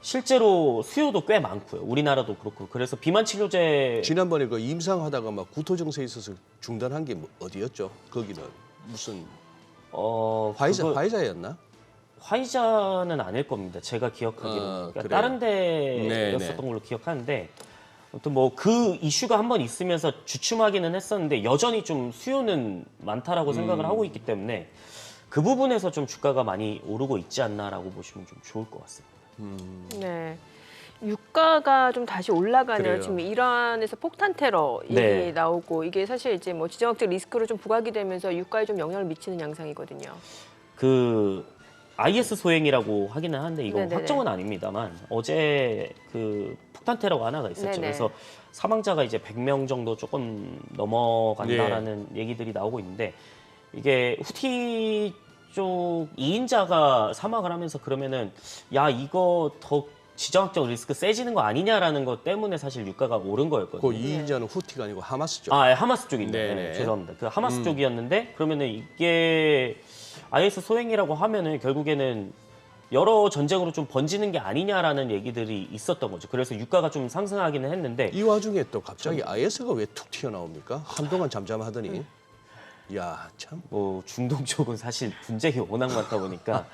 실제로 수요도 꽤 많고요. 우리나라도 그렇고. 그래서 비만 치료제 지난번에 그 임상하다가 막 구토 증세 있어서 중단한 게 어디였죠? 거기는 무슨 화이자였나? 화이자는 아닐 겁니다. 제가 기억하기로는. 그러니까 그래요? 다른 데였었던 네. 걸로 기억하는데 아무튼 뭐 그 이슈가 한번 있으면서 주춤하기는 했었는데 여전히 좀 수요는 많다라고 생각을 하고 있기 때문에 그 부분에서 좀 주가가 많이 오르고 있지 않나라고 보시면 좀 좋을 것 같습니다. 네. 유가가 좀 다시 올라가는 그래요. 지금 이란에서 폭탄 테러 얘기 네. 나오고 이게 사실 이제 뭐 지정학적 리스크로 좀 부각이 되면서 유가에 좀 영향을 미치는 양상이거든요. 그 IS 소행이라고 하기는 하는데 이건 네네네. 확정은 아닙니다만 어제 그 폭탄 테러가 하나가 있었죠. 네네. 그래서 사망자가 이제 100명 정도 조금 넘어간다라는 얘기들이 나오고 있는데 이게 후티 쪽 2인자가 사망을 하면서 그러면은 야 이거 더 지정학적 리스크 세지는 거 아니냐라는 것 때문에 사실 유가가 오른 거였거든요. 그 이인자는 후티가 아니고 하마스죠. 아, 예, 하마스 쪽인데. 네네. 네, 죄송합니다. 그 하마스 쪽이었는데 그러면은 이게 IS 소행이라고 하면은 결국에는 여러 전쟁으로 좀 번지는 게 아니냐라는 얘기들이 있었던 거죠. 그래서 유가가 좀 상승하기는 했는데 이 와중에 또 갑자기 IS가 왜 툭 튀어나옵니까? 한동안 잠잠하더니. 야, 참. 뭐 중동 쪽은 사실 분쟁이 워낙 많다 보니까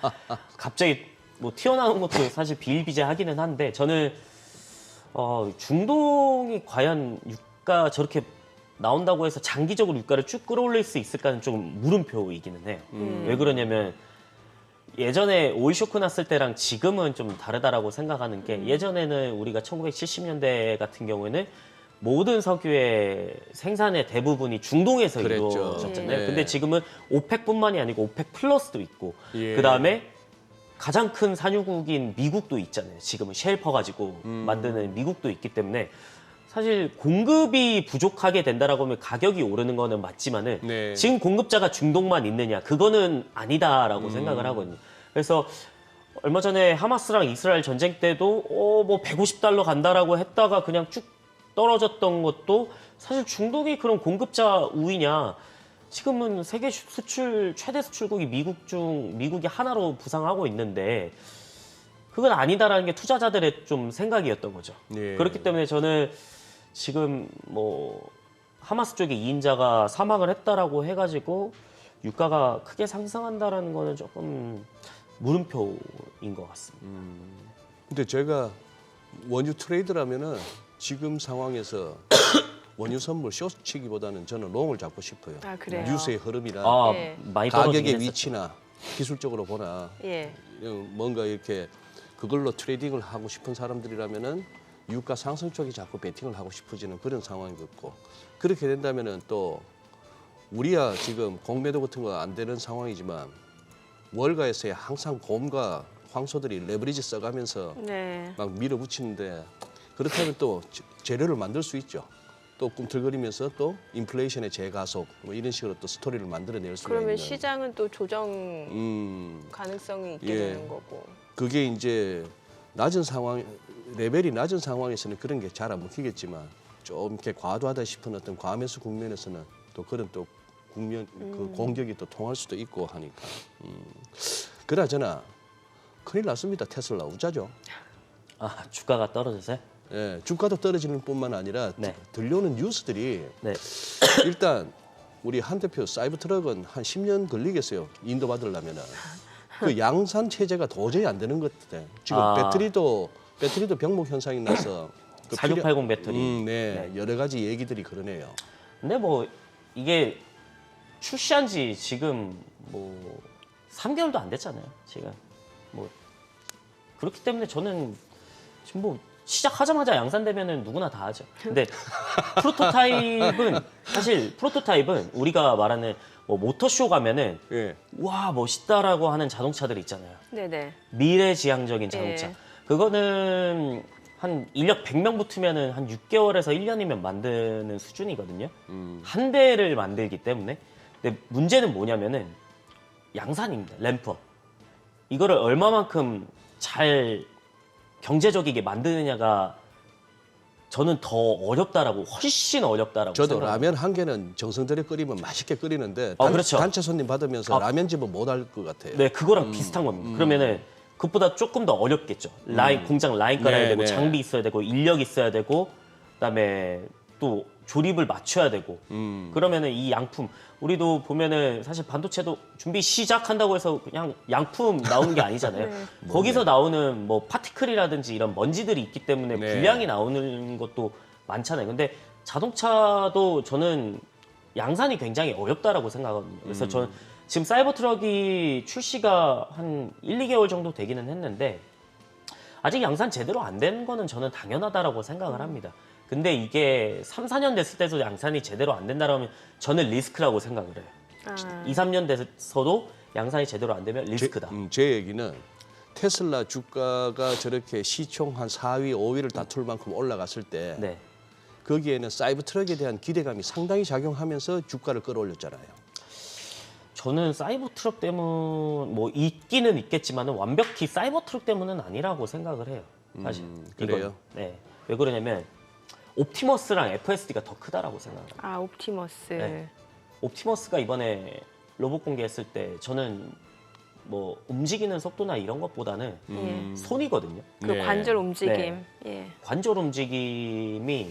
갑자기 뭐 튀어나오는 것도 사실 비일비재하기는 한데 저는 중동이 과연 유가 저렇게 나온다고 해서 장기적으로 유가를 쭉 끌어올릴 수 있을까는 좀 물음표이기는 해요. 왜 그러냐면 예전에 오일 쇼크 났을 때랑 지금은 좀 다르다라고 생각하는 게 예전에는 우리가 1970년대 같은 경우에는 모든 석유의 생산의 대부분이 중동에서 그랬죠. 이루어졌잖아요. 예. 근데 지금은 오펙뿐만이 아니고 오펙 플러스도 있고 예. 그다음에 가장 큰 산유국인 미국도 있잖아요. 지금은 쉘 퍼가지고 만드는 미국도 있기 때문에 사실 공급이 부족하게 된다라고 하면 가격이 오르는 거는 맞지만은 네. 지금 공급자가 중동만 있느냐 그거는 아니다라고 생각을 하거든요. 그래서 얼마 전에 하마스랑 이스라엘 전쟁 때도 뭐 $150 간다라고 했다가 그냥 쭉 떨어졌던 것도 사실 중동이 그런 공급자 우위냐 지금은 세계 최대 수출국이 미국이 하나로 부상하고 있는데 그건 아니다라는 게 투자자들의 좀 생각이었던 거죠. 예. 그렇기 때문에 저는 지금 뭐 하마스 쪽에 2인자가 사망을 했다라고 해가지고 유가가 크게 상승한다라는 거는 조금 물음표인 것 같습니다. 근데 제가 원유 트레이드라면은 지금 상황에서 원유 선물 숏치기보다는 저는 롱을 잡고 싶어요. 아, 그래요? 뉴스의 흐름이나 아, 예. 많이 떨어지긴 가격의 했었죠. 위치나 기술적으로 보나 예. 뭔가 이렇게 그걸로 트레이딩을 하고 싶은 사람들이라면은 유가 상승 쪽에 자꾸 베팅을 하고 싶어지는 그런 상황이었고 그렇게 된다면은 또 우리야 지금 공매도 같은 거 안 되는 상황이지만 월가에서의 항상 곰과 황소들이 레버리지 써가면서 네. 막 밀어붙이는데 그렇다면 또 재료를 만들 수 있죠. 또 꿈틀거리면서 또 인플레이션의 재가속 뭐 이런 식으로 또 스토리를 만들어낼 수가 그러면 있는. 시장은 또 조정 가능성이 있게 예. 되는 거고. 그게 이제 낮은 상황 레벨이 낮은 상황에서는 그런 게 잘 안 먹히겠지만 좀 이렇게 과도하다 싶은 어떤 과매수 국면에서는 또 그런 또 국면 그 공격이 또 통할 수도 있고 하니까 그나저나 큰일 났습니다. 테슬라 우자죠. 아, 주가가 떨어져서요? 예, 주가도 떨어지는 뿐만 아니라 네. 들려오는 뉴스들이 네. 일단 우리 한 대표 사이버 트럭은 한 10년 걸리겠어요. 인도 받으려면은 그 양산 체제가 도저히 안 되는 것 같아. 지금 아. 배터리도 병목 현상이 나서 4680 배터리. 네, 여러 가지 얘기들이 그러네요. 근데 뭐 이게 출시한 지 지금 뭐 3개월도 안 됐잖아요. 지금 뭐 그렇기 때문에 저는 지금 뭐 시작하자마자 양산되면은 누구나 다 하죠. 근데 프로토타입은 우리가 말하는 뭐 모터쇼 가면은 예. 와 멋있다라고 하는 자동차들 있잖아요. 네네. 미래지향적인 자동차. 예. 그거는 한 인력 100명 붙으면은 한 6개월에서 1년이면 만드는 수준이거든요. 한 대를 만들기 때문에. 근데 문제는 뭐냐면은 양산입니다. 램프업. 이거를 얼마만큼 잘 경제적이게 만드느냐가 저는 더 어렵다라고 훨씬 어렵다라고 저도 생각합니다. 라면 한 개는 정성 들여 끓이면 맛있게 끓이는데 그렇죠. 단체 손님 받으면서 라면집은 못 할 것 같아요. 네, 그거랑 비슷한 겁니다. 그러면은 그것보다 조금 더 어렵겠죠. 공장 라인 깔아야 네, 되고 네. 장비 있어야 되고 인력 있어야 되고 그다음에 또 조립을 맞춰야 되고 그러면은 이 양품 우리도 보면은 사실 반도체도 준비 시작한다고 해서 그냥 양품 나오는 게 아니잖아요. 네. 거기서 나오는 뭐 파티클이라든지 이런 먼지들이 있기 때문에 네. 불량이 나오는 것도 많잖아요. 근데 자동차도 저는 양산이 굉장히 어렵다라고 생각하거든요. 그래서 저는 지금 사이버 트럭이 출시가 한 1, 2개월 정도 되기는 했는데 아직 양산 제대로 안 된 거는 저는 당연하다라고 생각을 합니다. 근데 이게 3, 4년 됐을 때도 양산이 제대로 안 된다라면 저는 리스크라고 생각을 해요. 아. 2, 3년 돼서도 양산이 제대로 안 되면 리스크다. 제 얘기는 테슬라 주가가 저렇게 시총 한 4위, 5위를 다툴 만큼 올라갔을 때 네. 거기에는 사이버 트럭에 대한 기대감이 상당히 작용하면서 주가를 끌어올렸잖아요. 저는 사이버 트럭 때문 뭐 있기는 있겠지만은 완벽히 사이버 트럭 때문은 아니라고 생각을 해요. 사실. 그래요? 이건. 네. 왜 그러냐면 옵티머스랑 FSD가 더 크다라고 생각합니다. 아, 옵티머스. 네. 옵티머스가 이번에 로봇 공개했을 때 저는 뭐 움직이는 속도나 이런 것보다는 예. 손이거든요. 그 네. 관절 움직임. 네. 예. 관절 움직임이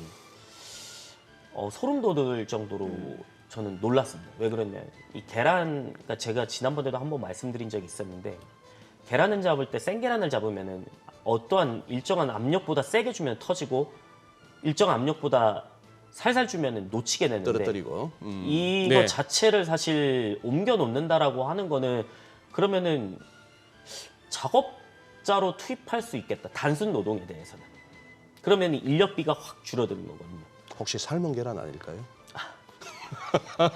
소름 돋을 정도로 저는 놀랐습니다. 왜 그러냐면 이 계란, 그러니까 제가 지난번에도 한번 말씀드린 적이 있었는데 계란을 잡을 때 sen 계란을 잡으면은 어떠한 일정한 압력보다 세게 주면 터지고 일정한 압력보다 살살 주면은 놓치게 되는데 떨어뜨리고. 이거 네. 자체를 사실 옮겨 놓는다라고 하는 거는 그러면은 작업자로 투입할 수 있겠다. 단순 노동에 대해서는. 그러면 인력비가 확 줄어드는 거거든요. 혹시 삶은 계란 아닐까요?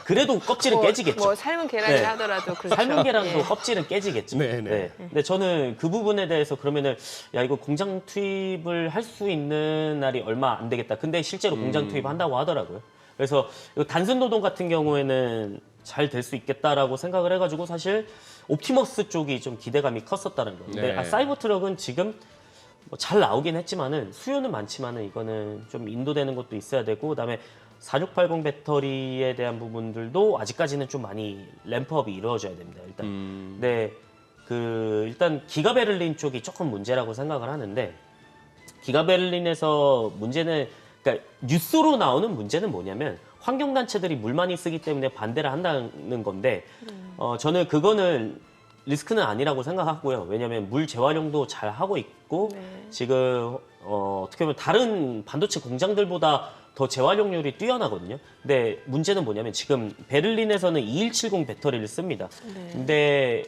그래도 껍질은 깨지겠죠. 뭐 삶은 계란이라 네. 하더라도 그렇죠. 삶은 계란도 예. 껍질은 깨지겠죠. 네. 근데 저는 그 부분에 대해서 그러면은 야 이거 공장 투입을 할 수 있는 날이 얼마 안 되겠다. 근데 실제로 공장 투입한다고 하더라고요. 그래서 이거 단순 노동 같은 경우에는 잘 될 수 있겠다라고 생각을 해가지고 사실 옵티머스 쪽이 좀 기대감이 컸었다는 거예요. 근데 네. 사이버 트럭은 지금 뭐 잘 나오긴 했지만은 수요는 많지만은 이거는 좀 인도되는 것도 있어야 되고 그다음에 4680 배터리에 대한 부분들도 아직까지는 좀 많이 램프업이 이루어져야 됩니다. 일단. 근데 일단 기가베를린 쪽이 조금 문제라고 생각을 하는데 기가베를린에서 문제는 그러니까 뉴스로 나오는 문제는 뭐냐면 환경단체들이 물 많이 쓰기 때문에 반대를 한다는 건데 저는 그거는 리스크는 아니라고 생각하고요. 왜냐하면 물 재활용도 잘 하고 있고 지금 어떻게 보면 다른 반도체 공장들보다 더 재활용률이 뛰어나거든요. 근데 문제는 뭐냐면 지금 베를린에서는 2170 배터리를 씁니다. 근데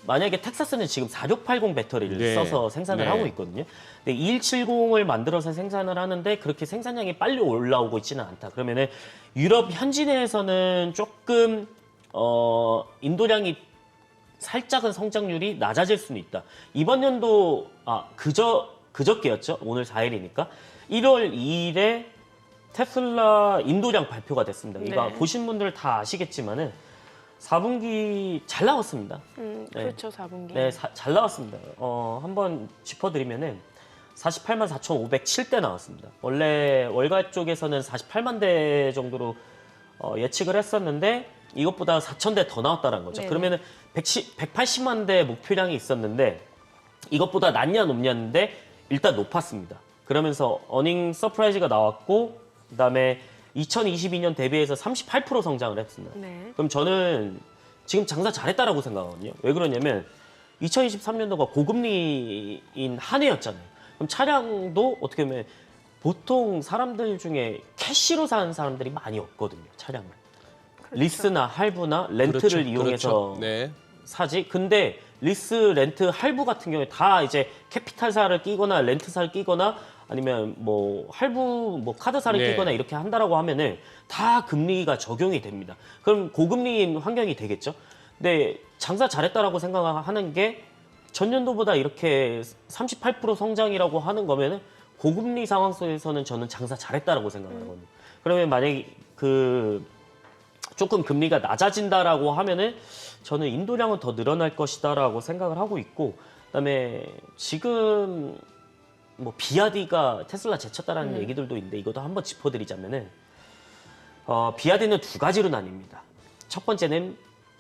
만약에 텍사스는 지금 4680 배터리를 네. 써서 생산을 네. 하고 있거든요. 근데 2170을 만들어서 생산을 하는데 그렇게 생산량이 빨리 올라오고 있지는 않다. 그러면은 유럽 현지 내에서는 조금 인도량이 살짝은 성장률이 낮아질 수는 있다. 이번 연도 그저께였죠. 오늘 4일이니까 1월 2일에 테슬라 인도량 발표가 됐습니다. 이거 네. 보신 분들 다 아시겠지만은 4분기 잘 나왔습니다. 그렇죠, 4분기. 네, 잘 나왔습니다. 한번 짚어드리면은 48만 4,507대 나왔습니다. 원래 월가 쪽에서는 48만 대 정도로 예측을 했었는데 이것보다 4,000대 더 나왔다는 거죠. 네네. 그러면은 180만 대 목표량이 있었는데 이것보다 낮냐 높냐인데 일단 높았습니다. 그러면서 어닝 서프라이즈가 나왔고 그다음에 2022년 대비해서 38% 성장을 했습니다. 네. 그럼 저는 지금 장사 잘했다라고 생각하거든요. 왜 그러냐면 2023년도가 고금리인 한 해였잖아요. 그럼 차량도 어떻게 보면 보통 사람들 중에 캐시로 사는 사람들이 많이 없거든요. 차량을. 리스나 할부나 렌트를 그렇죠. 이용해서 그렇죠. 네. 사지. 근데 리스, 렌트, 할부 같은 경우에 다 이제 캐피탈사를 끼거나 렌트사를 끼거나 아니면 뭐 할부, 뭐 카드사를 네. 끼거나 이렇게 한다라고 하면은 다 금리가 적용이 됩니다. 그럼 고금리인 환경이 되겠죠. 근데 장사 잘했다라고 생각하는 게 전년도보다 이렇게 38% 성장이라고 하는 거면은 고금리 상황 속에서는 저는 장사 잘했다라고 생각하거든요. 그러면 만약에 조금 금리가 낮아진다라고 하면은 저는 인도량은 더 늘어날 것이다라고 생각을 하고 있고, 그다음에 지금 뭐 비아디가 테슬라 제쳤다라는 얘기들도 있는데 이것도 한번 짚어드리자면은 비아디는 두 가지로 나뉩니다. 첫 번째는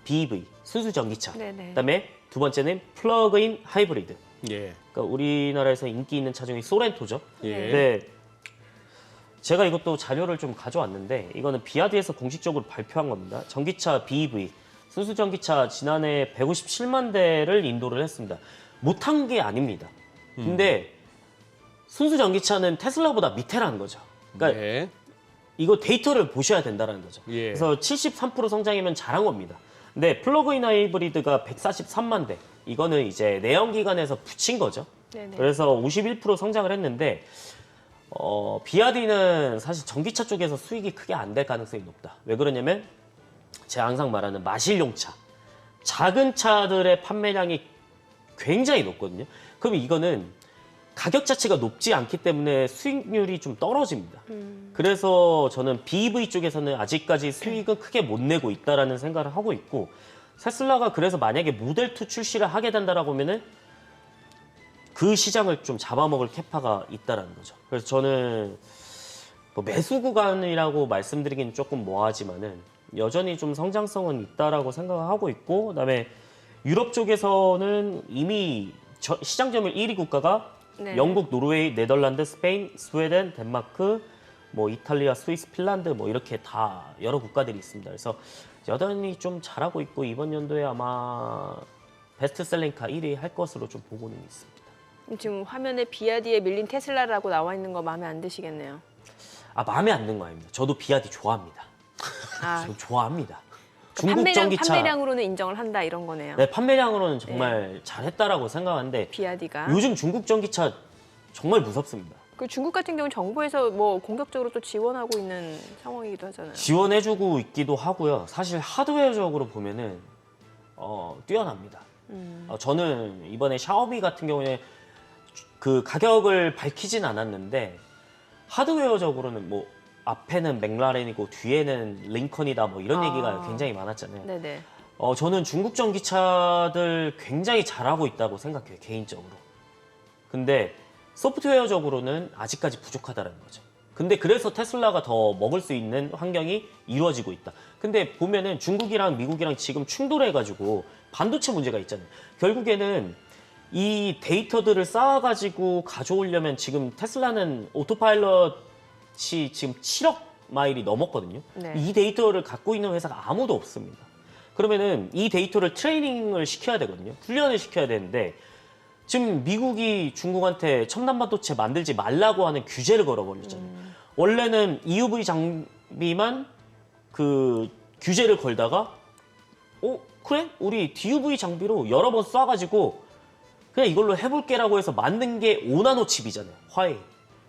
BEV 순수 전기차, 네네. 그다음에 두 번째는 플러그인 하이브리드. 예. 그러니까 우리나라에서 인기 있는 차 중에 소렌토죠. 예. 근데 제가 이것도 자료를 좀 가져왔는데 이거는 비아디에서 공식적으로 발표한 겁니다. 전기차 BEV 순수 전기차 지난해 157만 대를 인도를 했습니다. 못한 게 아닙니다. 근데 순수 전기차는 테슬라보다 밑에라는 거죠. 그러니까 네. 이거 데이터를 보셔야 된다는 거죠. 예. 그래서 73% 성장이면 잘한 겁니다. 근데 플러그인 하이브리드가 143만 대. 이거는 이제 내연기관에서 붙인 거죠. 네네. 그래서 51% 성장을 했는데 비아디는 사실 전기차 쪽에서 수익이 크게 안 될 가능성이 높다. 왜 그러냐면 제가 항상 말하는 마실용차, 작은 차들의 판매량이 굉장히 높거든요. 그럼 이거는 가격 자체가 높지 않기 때문에 수익률이 좀 떨어집니다. 그래서 저는 BEV 쪽에서는 아직까지 수익은 크게 못 내고 있다라는 생각을 하고 있고, 테슬라가 그래서 만약에 모델 2 출시를 하게 된다라고 하면은 그 시장을 좀 잡아먹을 캐파가 있다라는 거죠. 그래서 저는 뭐 매수 구간이라고 말씀드리기는 조금 뭐하지만은 여전히 좀 성장성은 있다라고 생각을 하고 있고, 그다음에 유럽 쪽에서는 이미 시장 점유율 1위 국가가 네. 영국, 노르웨이, 네덜란드, 스페인, 스웨덴, 덴마크, 뭐 이탈리아, 스위스, 핀란드 뭐 이렇게 다 여러 국가들이 있습니다. 그래서 여전히 좀 잘하고 있고 이번 연도에 아마 베스트셀링카 1위 할 것으로 좀 보고는 있습니다. 지금 화면에 비아디에 밀린 테슬라라고 나와 있는 거 마음에 안 드시겠네요. 마음에 안 드는 거 아닙니다. 저도 비아디 좋아합니다. 아, 저 좋아합니다. 중국 판매량, 전기차 판매량으로는 인정을 한다 이런 거네요. 네, 판매량으로는 정말 잘했다라고 생각하는데 비아디가. 요즘 중국 전기차 정말 무섭습니다. 그 중국 같은 경우는 정부에서 뭐 공격적으로 또 지원하고 있는 상황이기도 하잖아요. 지원해주고 있기도 하고요. 사실 하드웨어적으로 보면은 뛰어납니다. 저는 이번에 샤오미 같은 경우에 그 가격을 밝히진 않았는데 하드웨어적으로는 뭐 앞에는 맥라렌이고 뒤에는 링컨이다 뭐 이런 얘기가 굉장히 많았잖아요. 네네. 저는 중국 전기차들 굉장히 잘하고 있다고 생각해요, 개인적으로. 근데 소프트웨어적으로는 아직까지 부족하다는 거죠. 근데 그래서 테슬라가 더 먹을 수 있는 환경이 이루어지고 있다. 근데 보면은 중국이랑 미국이랑 지금 충돌해가지고 반도체 문제가 있잖아요. 결국에는 이 데이터들을 쌓아가지고 가져오려면 지금 테슬라는 오토파일럿이 지금 7억 마일이 넘었거든요. 네. 이 데이터를 갖고 있는 회사가 아무도 없습니다. 그러면은 이 데이터를 트레이닝을 시켜야 되거든요. 훈련을 시켜야 되는데 지금 미국이 중국한테 첨단 반도체 만들지 말라고 하는 규제를 걸어버렸잖아요. 원래는 EUV 장비만 그 규제를 걸다가 그래? 우리 DUV 장비로 여러 번 쏴가지고 그냥 이걸로 해볼게라고 해서 만든 게 5나노 칩이잖아요. 화웨이.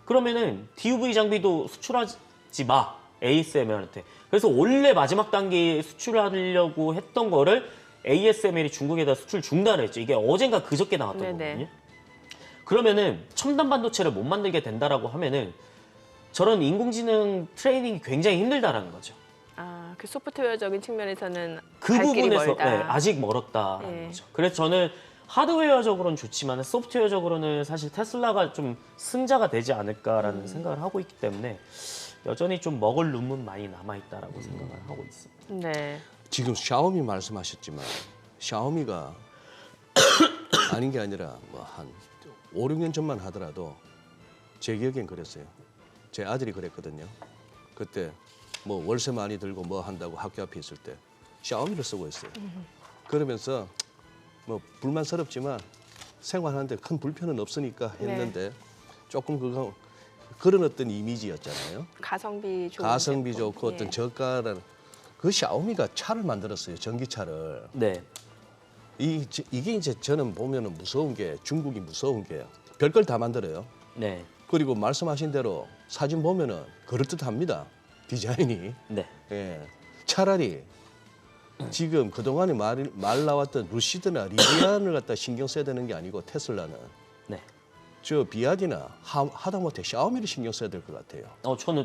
그러면은 DUV 장비도 수출하지 마. ASML한테. 그래서 원래 마지막 단계에 수출하려고 했던 거를 ASML이 중국에다 수출 중단을 했죠. 이게 어젠가 그저께 나왔던 네네. 거거든요. 그러면은 첨단 반도체를 못 만들게 된다라고 하면은 저런 인공지능 트레이닝이 굉장히 힘들다라는 거죠. 아, 그 소프트웨어적인 측면에서는 그 갈 길이 부분에서 멀다. 아직 멀었다라는 예. 거죠. 그래서 저는 하드웨어적으로는 좋지만 소프트웨어적으로는 사실 테슬라가 좀 승자가 되지 않을까라는 생각을 하고 있기 때문에 여전히 좀 먹을 룸은 많이 남아있다라고 생각을 하고 있습니다. 네. 지금 샤오미 말씀하셨지만 샤오미가 아닌 게 아니라 뭐 한 5, 6년 전만 하더라도 제 기억엔 그랬어요. 제 아들이 그랬거든요. 그때 뭐 월세 많이 들고 뭐 한다고 학교 앞에 있을 때 샤오미를 쓰고 있어요. 그러면서 뭐 불만스럽지만 생활하는데 큰 불편은 없으니까 했는데 조금 그런 어떤 이미지였잖아요. 가성비 좋은 가성비 제품. 좋고 어떤 저가라는 그 샤오미가 차를 만들었어요. 전기차를. 네. 이게 이제 저는 보면은 무서운 게 중국이 무서운 게 별걸 다 만들어요. 네. 그리고 말씀하신 대로 사진 보면은 그럴듯합니다. 디자인이. 네. 예. 차라리 지금 그동안에 말 나왔던 루시드나 리비안을 갖다 신경 써야 되는 게 아니고 테슬라는 네. 저 비아디나 하다못해 샤오미를 신경 써야 될 것 같아요.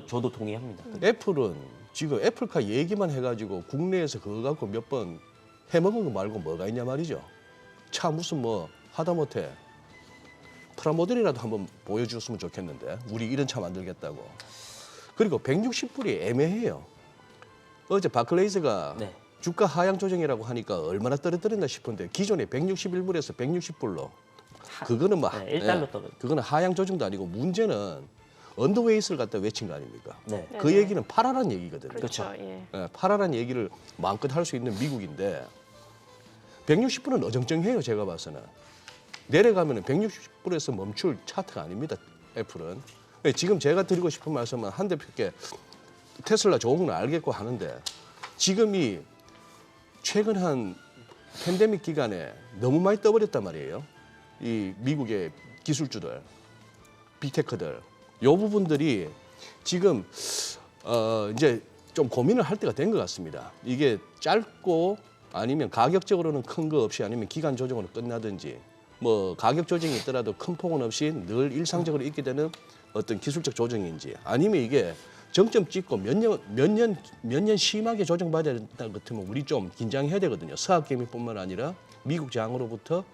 저도 동의합니다. 애플은 지금 애플카 얘기만 해가지고 국내에서 그거 갖고 몇 번 해먹은 거 말고 뭐가 있냐 말이죠. 차 무슨 뭐 하다못해 프라모델이라도 한번 보여줬으면 좋겠는데 우리 이런 차 만들겠다고. 그리고 160불이 애매해요. 어제 바클레이즈가 네. 주가 하향 조정이라고 하니까 얼마나 떨어뜨렸나 싶은데 기존에 161불에서 160불로 그거는 뭐 네, 1달러 떨어져. 그거는 하향 조정도 아니고 문제는 언더웨이스를 갖다 외친 거 아닙니까? 네. 그 얘기는 팔아란 얘기거든요. 그렇죠. 예. 예, 팔아란 얘기를 마음껏 할 수 있는 미국인데 160불은 어정쩡해요. 제가 봐서는. 내려가면 160불에서 멈출 차트가 아닙니다. 애플은. 예, 지금 제가 드리고 싶은 말씀은 한 대표께 테슬라 좋은 건 알겠고 하는데 지금이 최근 한 팬데믹 기간에 너무 많이 떠버렸단 말이에요. 이 미국의 기술주들, 빅테크들. 요 부분들이 지금 이제 좀 고민을 할 때가 된 것 같습니다. 이게 짧고 아니면 가격적으로는 큰 거 없이 아니면 기간 조정으로 끝나든지 뭐 가격 조정이 있더라도 큰 폭은 없이 늘 일상적으로 있게 되는 어떤 기술적 조정인지 아니면 이게 정점 찍고 몇 년 심하게 조정받아야 된다 같으면 우리 좀 긴장해야 되거든요. 서학개미뿐만 아니라 미국 장으로부터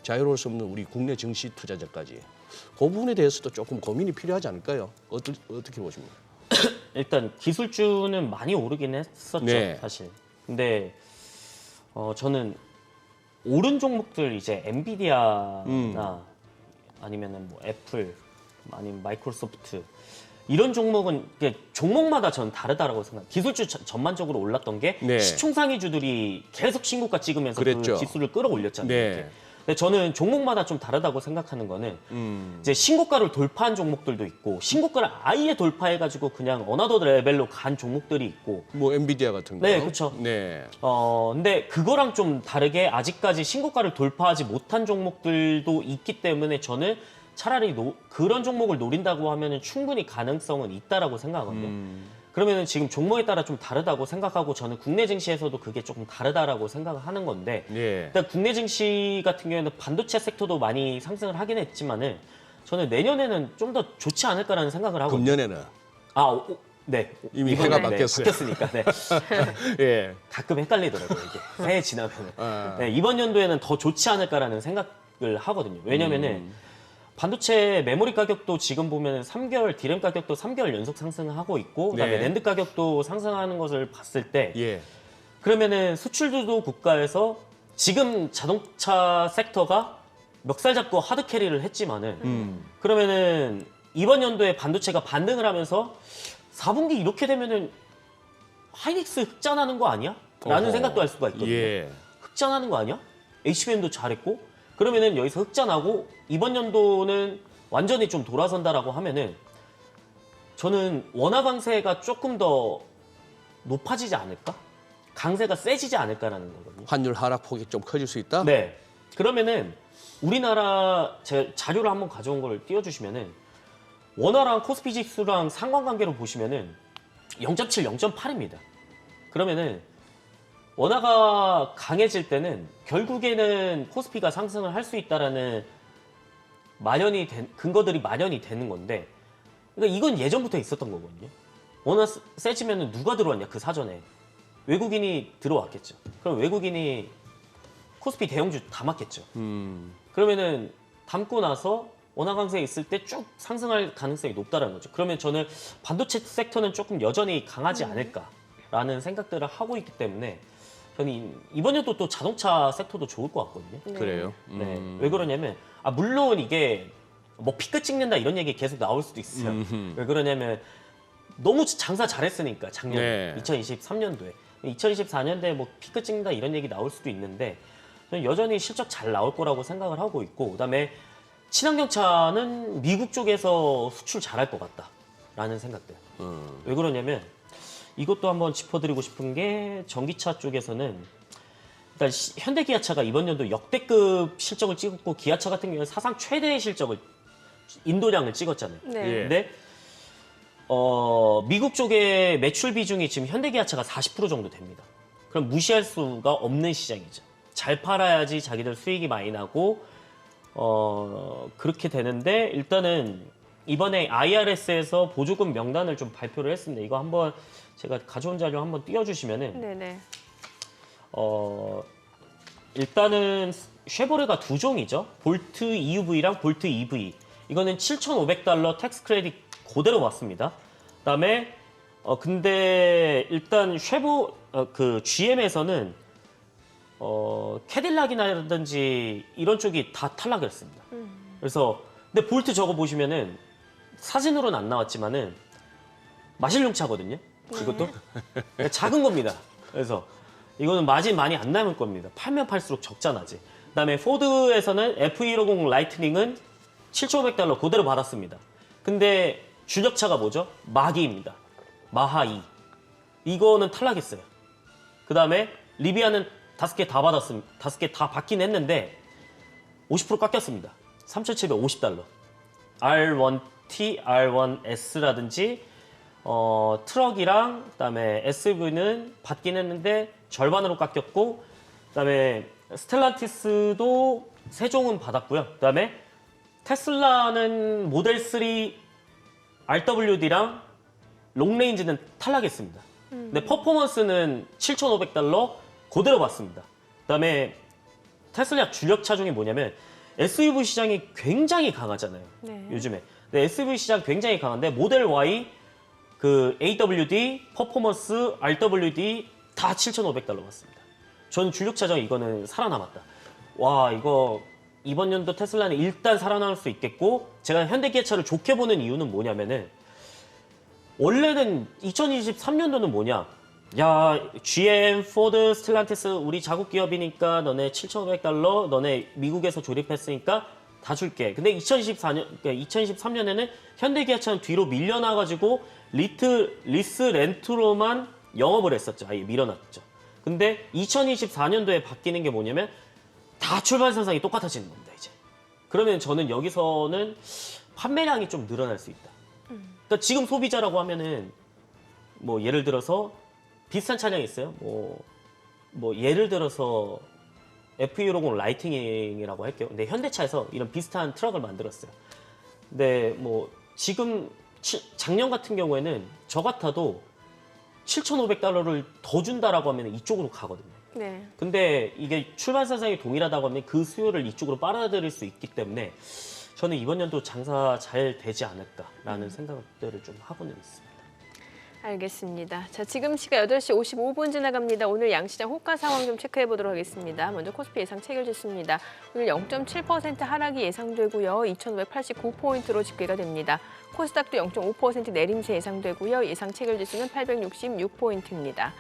자유로울 수 없는 우리 국내 증시 투자자까지. 그 부분에 대해서도 조금 고민이 필요하지 않을까요? 어떻게 보십니까? 일단 기술주는 많이 오르긴 했었죠, 네. 사실. 근데 저는 오른 종목들 이제 엔비디아나 아니면은 뭐 애플 아니면 마이크로소프트 이런 종목은 이게 종목마다 저는 다르다라고 생각해요. 기술주 전반적으로 올랐던 게 네. 시총상위주들이 계속 신고가 찍으면서 그랬죠. 그 지수를 끌어올렸잖아요. 네. 이렇게. 근데 저는 종목마다 좀 다르다고 생각하는 거는 이제 신고가를 돌파한 종목들도 있고 신고가를 아예 돌파해가지고 그냥 어나더 레벨로 간 종목들이 있고 뭐 엔비디아 같은 거. 네, 그렇죠. 네. 근데 그거랑 좀 다르게 아직까지 신고가를 돌파하지 못한 종목들도 있기 때문에 저는 차라리 그런 종목을 노린다고 하면은 충분히 가능성은 있다라고 생각하거든요. 그러면은 지금 종목에 따라 좀 다르다고 생각하고 저는 국내 증시에서도 그게 조금 다르다라고 생각을 하는 건데 네. 일단 국내 증시 같은 경우에는 반도체 섹터도 많이 상승을 하긴 했지만은 저는 내년에는 좀 더 좋지 않을까라는 생각을 하고 금년에는 네. 이미 이번에 해가 바뀌었어요. 바뀌었으니까. 네. 예. 가끔 헷갈리더라고요, 이게. 새해 지나면은. 아. 네, 이번 연도에는 더 좋지 않을까라는 생각을 하거든요. 왜냐면은 반도체 메모리 가격도 지금 보면 3개월, 디램 가격도 3개월 연속 상승하고 있고 그다음에 네. 랜드 가격도 상승하는 것을 봤을 때 예. 그러면은 수출주도 국가에서 지금 자동차 섹터가 멱살 잡고 하드 캐리를 했지만은 그러면은 이번 연도에 반도체가 반등을 하면서 4분기 이렇게 되면은 하이닉스 흑자나는 거 아니야? 라는 어허. 생각도 할 수가 있거든요. 예. 흑잔하는 거 아니야? HBM도 잘했고 그러면은 여기서 흑잔하고 이번 연도는 완전히 좀 돌아선다라고 하면은 저는 원화 강세가 조금 더 높아지지 않을까? 강세가 세지지 않을까라는 거거든요. 환율 하락 폭이 좀 커질 수 있다? 네. 그러면은 우리나라 제 자료를 한번 가져온 걸 띄워주시면은 원화랑 코스피 지수랑 상관관계로 보시면은 0.7, 0.8입니다. 그러면은 원화가 강해질 때는 결국에는 코스피가 상승을 할 수 있다라는 근거들이 마련이 되는 건데, 그러니까 이건 예전부터 있었던 거거든요. 원화 세지면은 누가 들어왔냐 그 사전에 외국인이 들어왔겠죠. 그럼 외국인이 코스피 대형주 담았겠죠. 그러면은 담고 나서 원화 강세에 있을 때 쭉 상승할 가능성이 높다는 거죠. 그러면 저는 반도체 섹터는 조금 여전히 강하지 않을까라는 생각들을 하고 있기 때문에 저는 이번 연도 또 자동차 섹터도 좋을 것 같거든요. 그래요? 네. 왜 그러냐면 물론 이게 뭐 피크 찍는다 이런 얘기 계속 나올 수도 있어요. 왜 그러냐면 너무 장사 잘했으니까 작년 네. 2023년도에 2024년도에 뭐 피크 찍는다 이런 얘기 나올 수도 있는데 저는 여전히 실적 잘 나올 거라고 생각을 하고 있고 그다음에 친환경차는 미국 쪽에서 수출 잘할 것 같다라는 생각들. 왜 그러냐면 이것도 한번 짚어드리고 싶은 게 전기차 쪽에서는 일단 현대기아차가 이번 연도 역대급 실적을 찍었고 기아차 같은 경우는 사상 최대의 실적을 인도량을 찍었잖아요. 네. 예. 근데 미국 쪽의 매출 비중이 지금 현대기아차가 40% 정도 됩니다. 그럼 무시할 수가 없는 시장이죠. 잘 팔아야지 자기들 수익이 많이 나고 그렇게 되는데 일단은 이번에 IRS에서 보조금 명단을 좀 발표를 했습니다. 이거 한번 제가 가져온 자료 한번 띄워주시면은 네네. 일단은 쉐보레가 두 종이죠. 볼트 EUV랑 볼트 EV. 이거는 $7,500 텍스 크레딧 그대로 왔습니다. 그다음에 근데 일단 GM에서는 캐딜락이라든지 이런 쪽이 다 탈락을 했습니다. 그래서 근데 볼트 저거 보시면은 사진으로는 안 나왔지만은 마실용 차거든요. 이것도 작은 겁니다. 그래서 이거는 마진 많이 안 남을 겁니다. 팔면 팔수록 적자나지. 그다음에 포드에서는 F150 라이트닝은 $7,500 그대로 받았습니다. 근데 주력차가 뭐죠? 마기입니다. 마하 2. 이거는 탈락했어요. 그다음에 리비아는 5개 다 받았습니다. 5개 다 받긴 했는데 50% 깎였습니다. $3,750. R1T, R1S라든지 트럭이랑 그다음에 SUV는 받긴 했는데 절반으로 깎였고 그다음에 스텔란티스도 3종은 받았고요. 그다음에 테슬라는 모델 3 RWD랑 롱레인지는 탈락했습니다. 근데 퍼포먼스는 $7,500 그대로 받습니다. 그다음에 테슬라 주력차 중에 뭐냐면 SUV 시장이 굉장히 강하잖아요. 네. 요즘에. 근데 SUV 시장 굉장히 강한데 모델 Y, 그 AWD, 퍼포먼스, RWD 다 $7,500 받습니다. 전 주력차 중 이거는 살아남았다. 와, 이거 이번 연도 테슬라는 일단 살아남을 수 있겠고 제가 현대기아차를 좋게 보는 이유는 뭐냐면은 원래는 2023년도는 뭐냐? 야, GM, 포드, 스텔란티스 우리 자국 기업이니까 너네 $7,500 너네 미국에서 조립했으니까 다 줄게. 근데 2023년에는 현대기아차는 뒤로 밀려나가지고 리스 렌트로만 영업을 했었죠. 아예 밀어놨죠. 근데 2024년도에 바뀌는 게 뭐냐면 다 출발 선상이 똑같아지는 겁니다. 이제. 그러면 저는 여기서는 판매량이 좀 늘어날 수 있다. 그러니까 지금 소비자라고 하면은 뭐 예를 들어서 비슷한 차량이 있어요. 뭐 예를 들어서 F150 라이트닝이라고 할게요. 근데 현대차에서 이런 비슷한 트럭을 만들었어요. 근데 뭐 지금 작년 같은 경우에는 저 같아도 $7,500를 더 준다라고 하면 이쪽으로 가거든요. 네. 근데 이게 출발 선상이 동일하다고 하면 그 수요를 이쪽으로 빨아들일 수 있기 때문에 저는 이번 연도 장사 잘 되지 않을까라는 생각들을 좀 하고는 있습니다. 알겠습니다. 자, 지금 시각 8시 55분 지나갑니다. 오늘 양시장 호가 상황 좀 체크해 보도록 하겠습니다. 먼저 코스피 예상 체결지수입니다. 오늘 0.7% 하락이 예상되고요. 2,589포인트로 집계가 됩니다. 코스닥도 0.5% 내림세 예상되고요. 예상 체결지수는 866포인트입니다.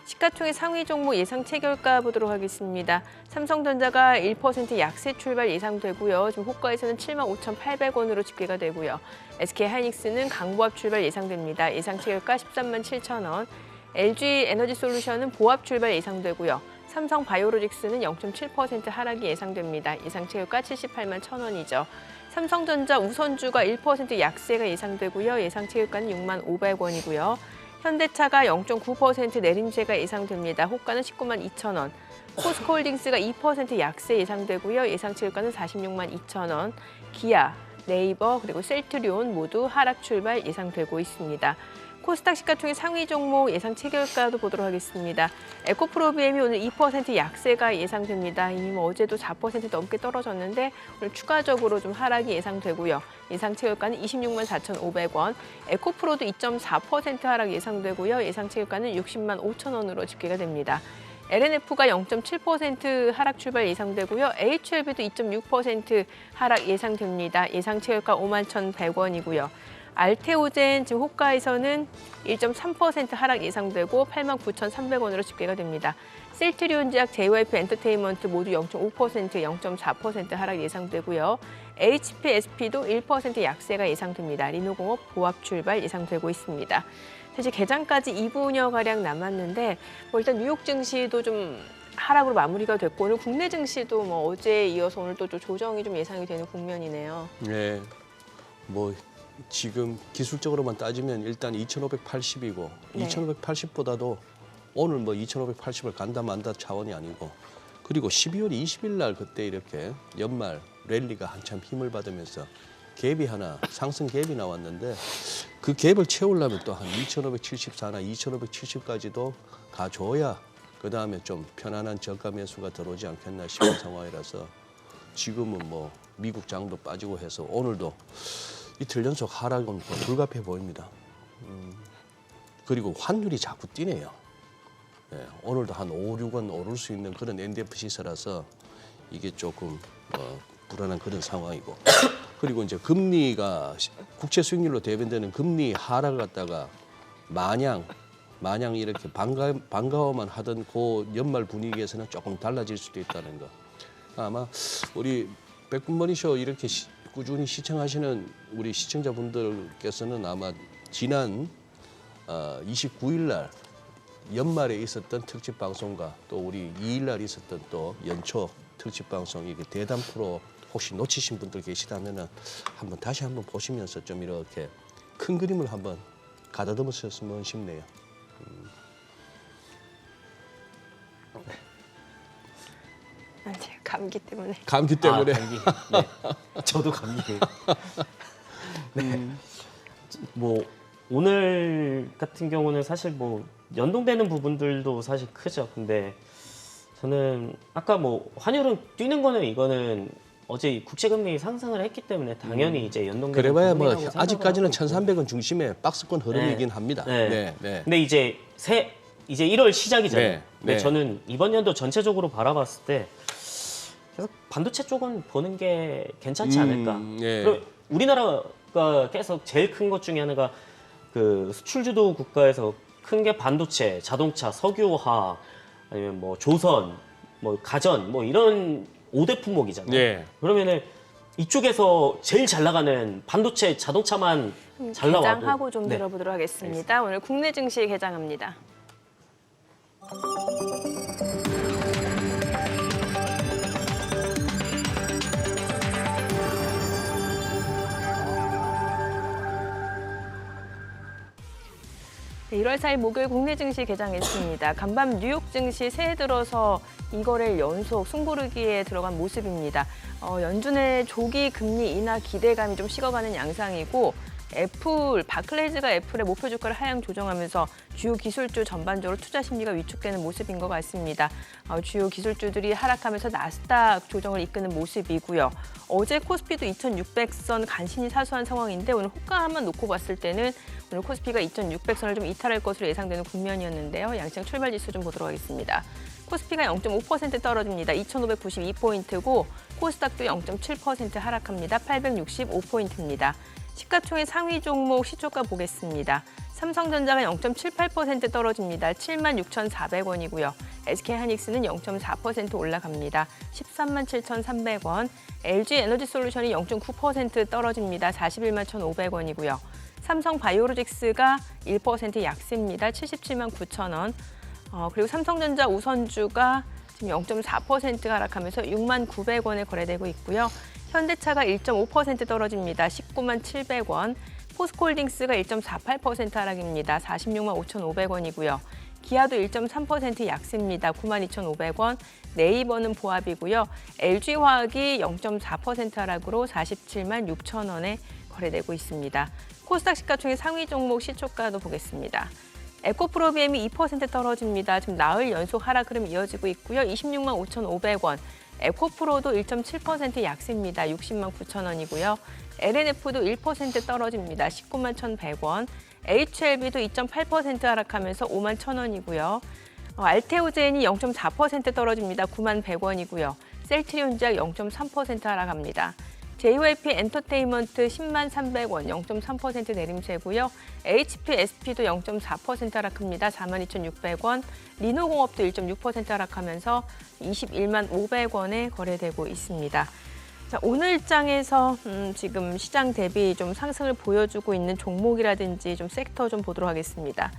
시가총액 상위 종목 예상 체결가 보도록 하겠습니다. 삼성전자가 1% 약세 출발 예상되고요. 지금 호가에서는 75,800원으로 집계가 되고요. SK하이닉스는 강보합 출발 예상됩니다. 예상 체결가 137,000원. LG에너지솔루션은 보합 출발 예상되고요. 삼성바이오로직스는 0.7% 하락이 예상됩니다. 예상 체결가 78만 1,000원이죠. 삼성전자 우선주가 1% 약세가 예상되고요. 예상 체결가는 6만 500원이고요. 현대차가 0.9% 내림세가 예상됩니다. 호가는 19만 2천 원. 포스코홀딩스가 2% 약세 예상되고요. 예상 체결가는 46만 2천 원. 기아, 네이버 그리고 셀트리온 모두 하락 출발 예상되고 있습니다. 코스닥 시가총액 상위 종목 예상 체결가도 보도록 하겠습니다. 에코프로비엠이 오늘 2% 약세가 예상됩니다. 이미 어제도 4% 넘게 떨어졌는데 오늘 추가적으로 좀 하락이 예상되고요. 예상 체결가는 26만 4,500원. 에코프로도 2.4% 하락 예상되고요. 예상 체결가는 60만 5천 원으로 집계가 됩니다. LNF가 0.7% 하락 출발 예상되고요. HLB도 2.6% 하락 예상됩니다. 예상 체결가 5만 1,100원이고요. 알테오젠 지금 호가에서는 1.3% 하락 예상되고 89,300원으로 집계가 됩니다. 셀트리온제약, JYP 엔터테인먼트 모두 0.5%, 0.4% 하락 예상되고요. HPSP도 1% 약세가 예상됩니다. 리노공업 보합 출발 예상되고 있습니다. 사실 개장까지 2분여가량 남았는데 일단 뉴욕 증시도 좀 하락으로 마무리가 됐고 오늘 국내 증시도 어제에 이어서 오늘 또 조정이 좀 예상이 되는 국면이네요. 네, 지금 기술적으로만 따지면 일단 2,580이고 네. 2,580보다도 오늘 2,580을 간다 만다 차원이 아니고 그리고 12월 20일 날 그때 이렇게 연말 랠리가 한참 힘을 받으면서 갭이 하나 상승 갭이 나왔는데 그 갭을 채우려면 또 한 2,574나 2,570까지도 가줘야 그다음에 좀 편안한 저가 매수가 들어오지 않겠나 싶은 상황이라서 지금은 미국 장도 빠지고 해서 오늘도 이틀 연속 하락은 또 불가피해 보입니다. 그리고 환율이 자꾸 뛰네요. 네, 오늘도 한 5, 6원 오를 수 있는 그런 NDF 시세라서 이게 조금 불안한 그런 상황이고 그리고 이제 금리가 국채 수익률로 대변되는 금리 하락을 갖다가 마냥 이렇게 반가워만 하던 그 연말 분위기에서는 조금 달라질 수도 있다는 거. 아마 우리 백분머니쇼 이렇게 꾸준히 시청하시는 우리 시청자분들께서는 아마 지난 29일 날 연말에 있었던 특집 방송과 또 우리 2일 날 있었던 또 연초 특집 방송 이게 대담 프로 혹시 놓치신 분들 계시다면은 다시 한번 보시면서 좀 이렇게 큰 그림을 한번 가다듬으셨으면 싶네요. 제가 감기 때문에. 감기 때문에. 감기. 네. 저도 감기예요. 네. 오늘 같은 경우는 사실 연동되는 부분들도 사실 크죠. 근데 저는 아까 환율은 뛰는 거는 이거는 어제 국채금리 상승을 했기 때문에 당연히 이제 연동되는 그래봐야 부분이라고 아직까지는 생각을 하고 1,300원 중심의 박스권 흐름이긴 합니다. 네. 네. 근데 이제 1월 시작이잖아요. 네. 근데 네. 저는 이번 연도 전체적으로 바라봤을 때 계속 반도체 쪽은 보는 게 괜찮지 않을까. 네. 그리고 우리나라가 계속 제일 큰 것 중에 하나가 그 수출 주도 국가에서 큰 게 반도체, 자동차, 석유화학, 아니면 조선, 가전, 이런 5대 품목이잖아요. 네. 그러면은 이쪽에서 제일 잘 나가는 반도체, 자동차만 잘 나와도 개장하고 좀 네. 들어보도록 하겠습니다. 오늘 국내 증시 개장합니다. 네, 1월 4일 목요일 국내 증시 개장했습니다. 간밤 뉴욕 증시 새해 들어서 2거래일 연속 숨고르기에 들어간 모습입니다. 연준의 조기 금리 인하 기대감이 좀 식어가는 양상이고 바클레이즈가 애플의 목표 주가를 하향 조정하면서 주요 기술주 전반적으로 투자 심리가 위축되는 모습인 것 같습니다. 주요 기술주들이 하락하면서 나스닥 조정을 이끄는 모습이고요. 어제 코스피도 2,600선 간신히 사수한 상황인데 오늘 호가만 놓고 봤을 때는 오늘 코스피가 2,600선을 좀 이탈할 것으로 예상되는 국면이었는데요. 양시장 출발 지수 좀 보도록 하겠습니다. 코스피가 0.5% 떨어집니다. 2,592포인트고 코스닥도 0.7% 하락합니다. 865포인트입니다. 시가총액 상위 종목 시초가 보겠습니다. 삼성전자가 0.78% 떨어집니다. 76,400원이고요. SK하이닉스는 0.4% 올라갑니다. 137,300원. LG에너지솔루션이 0.9% 떨어집니다. 411,500원이고요. 삼성바이오로직스가 1% 약세입니다. 779,000원. 그리고 삼성전자 우선주가 지금 0.4% 하락하면서 69,900원에 거래되고 있고요. 현대차가 1.5% 떨어집니다. 197,700원. 포스코홀딩스가 1.48% 하락입니다. 465,500원이고요. 기아도 1.3% 약세입니다. 92,500원. 네이버는 보합이고요. LG화학이 0.4% 하락으로 476,000원에 거래되고 있습니다. 코스닥 시가총액 상위 종목 시초가도 보겠습니다. 에코프로비엠이 2% 떨어집니다. 지금 나흘 연속 하락 흐름 이어지고 있고요. 265,500원. 에코프로도 1.7% 약세입니다. 609,000원이고요. LNF도 1% 떨어집니다. 191,100원. HLB도 2.8% 하락하면서 51,000원이고요. 알테오젠이 0.4% 떨어집니다. 91,100원이고요. 셀트리온지약 0.3% 하락합니다. JYP 엔터테인먼트 103,300원 0.3% 내림세고요. HPSP도 0.4% 하락합니다. 42,600원. 리노공업도 1.6% 하락하면서 215,500원에 거래되고 있습니다. 자, 오늘 장에서 지금 시장 대비 좀 상승을 보여주고 있는 종목이라든지 좀 섹터 좀 보도록 하겠습니다.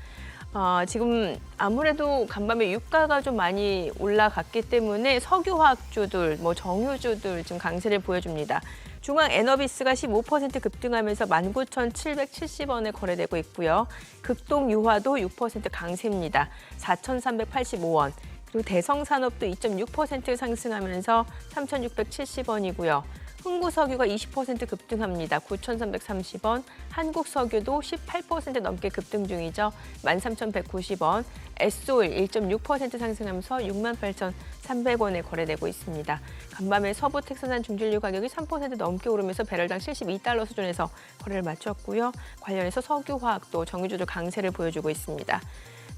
지금 아무래도 간밤에 유가가 좀 많이 올라갔기 때문에 석유화학주들, 정유주들 좀 강세를 보여줍니다. 중앙에너비스가 15% 급등하면서 19,770원에 거래되고 있고요. 극동유화도 6% 강세입니다. 4,385원. 그리고 대성산업도 2.6% 상승하면서 3,670원이고요. 흥구석유가 20% 급등합니다. 9,330원. 한국석유도 18% 넘게 급등 중이죠. 13,190원. 에스오일 1.6% 상승하면서 68,300원에 거래되고 있습니다. 간밤에 서부 텍사산 중진유 가격이 3% 넘게 오르면서 배럴당 72달러 수준에서 거래를 마쳤고요. 관련해서 석유화학도 정유주들 강세를 보여주고 있습니다.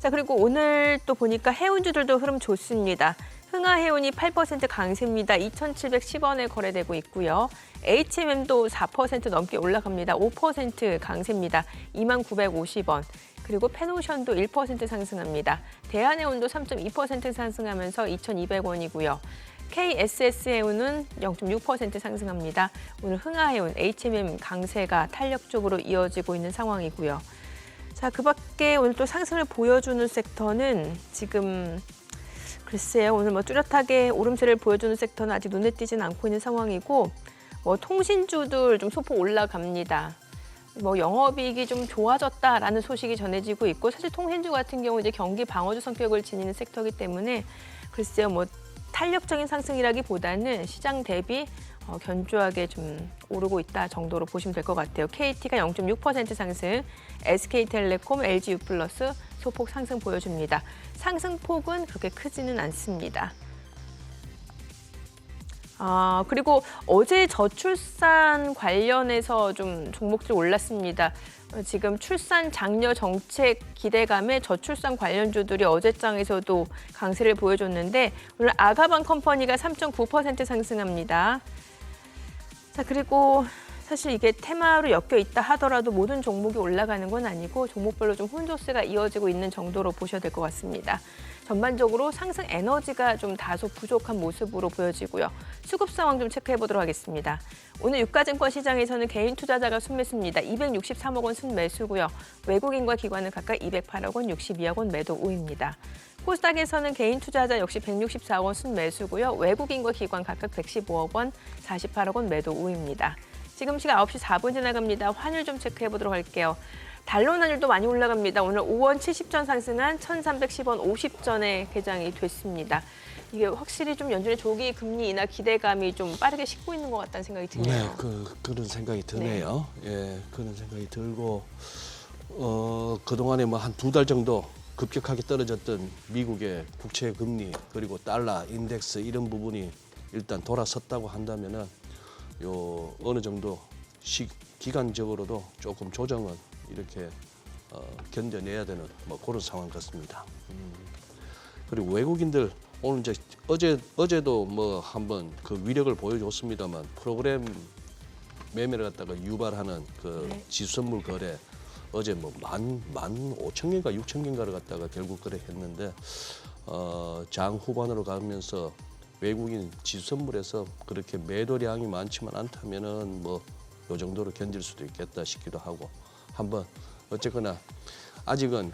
자, 그리고 오늘 또 보니까 해운주들도 흐름 좋습니다. 흥하해운이 8% 강세입니다. 2,710원에 거래되고 있고요. HMM도 4% 넘게 올라갑니다. 5% 강세입니다. 29,50원. 그리고 펜오션도 1% 상승합니다. 대한해운도 3.2% 상승하면서 2,200원이고요. KSS해운은 0.6% 상승합니다. 오늘 흥하해운, HMM 강세가 탄력적으로 이어지고 있는 상황이고요. 자, 그 밖에 오늘 또 상승을 보여주는 섹터는 지금 글쎄요, 오늘 뚜렷하게 오름세를 보여주는 섹터는 아직 눈에 띄지는 않고 있는 상황이고, 통신주들 좀 소폭 올라갑니다. 영업이익이 좀 좋아졌다라는 소식이 전해지고 있고, 사실 통신주 같은 경우 이제 경기 방어주 성격을 지니는 섹터이기 때문에 글쎄요, 탄력적인 상승이라기보다는 시장 대비 견조하게 좀 오르고 있다 정도로 보시면 될 것 같아요. KT가 0.6% 상승, SK텔레콤, LGU+, 소폭 상승 보여줍니다. 상승폭은 그렇게 크지는 않습니다. 그리고 어제 저출산 관련해서 좀 종목들이 올랐습니다. 지금 출산 장려 정책 기대감에 저출산 관련주들이 어제장에서도 강세를 보여줬는데 오늘 아가방 컴퍼니가 3.9% 상승합니다. 자, 그리고 사실 이게 테마로 엮여 있다 하더라도 모든 종목이 올라가는 건 아니고 종목별로 좀 혼조세가 이어지고 있는 정도로 보셔야 될 것 같습니다. 전반적으로 상승 에너지가 좀 다소 부족한 모습으로 보여지고요. 수급 상황 좀 체크해 보도록 하겠습니다. 오늘 유가증권 시장에서는 개인 투자자가 순매수입니다. 263억 원 순매수고요. 외국인과 기관은 각각 208억 원, 62억 원 매도 우입니다. 코스닥에서는 개인 투자자 역시 164억 원 순매수고요. 외국인과 기관 각각 115억 원, 48억 원 매도 우입니다. 지금 시각 9시 4분 지나갑니다. 환율 좀 체크해 보도록 할게요. 달러 환율도 많이 올라갑니다. 오늘 5원 70전 상승한 1,310원 50전에 개장이 됐습니다. 이게 확실히 좀 연준의 조기 금리 인하 기대감이 좀 빠르게 식고 있는 것 같다는 생각이 드네요. 네, 그런 생각이 드네요. 네. 예, 그런 생각이 들고 그동안에 한 2달 정도 급격하게 떨어졌던 미국의 국채 금리 그리고 달러 인덱스 이런 부분이 일단 돌아섰다고 한다면은 어느 정도 기간적으로도 조금 조정은 이렇게 견뎌내야 되는 그런 상황 같습니다. 그리고 외국인들 오늘 이제 어제도 한번 그 위력을 보여줬습니다만 프로그램 매매를 갖다가 유발하는 그 지수 선물 거래 어제 뭐 15,000개인가 6,000개인가를 갖다가 결국 거래했는데 장 후반으로 가면서 외국인 지수 선물에서 그렇게 매도량이 많지만 않다면은 뭐 요 정도로 견딜 수도 있겠다 싶기도 하고 한번 어쨌거나 아직은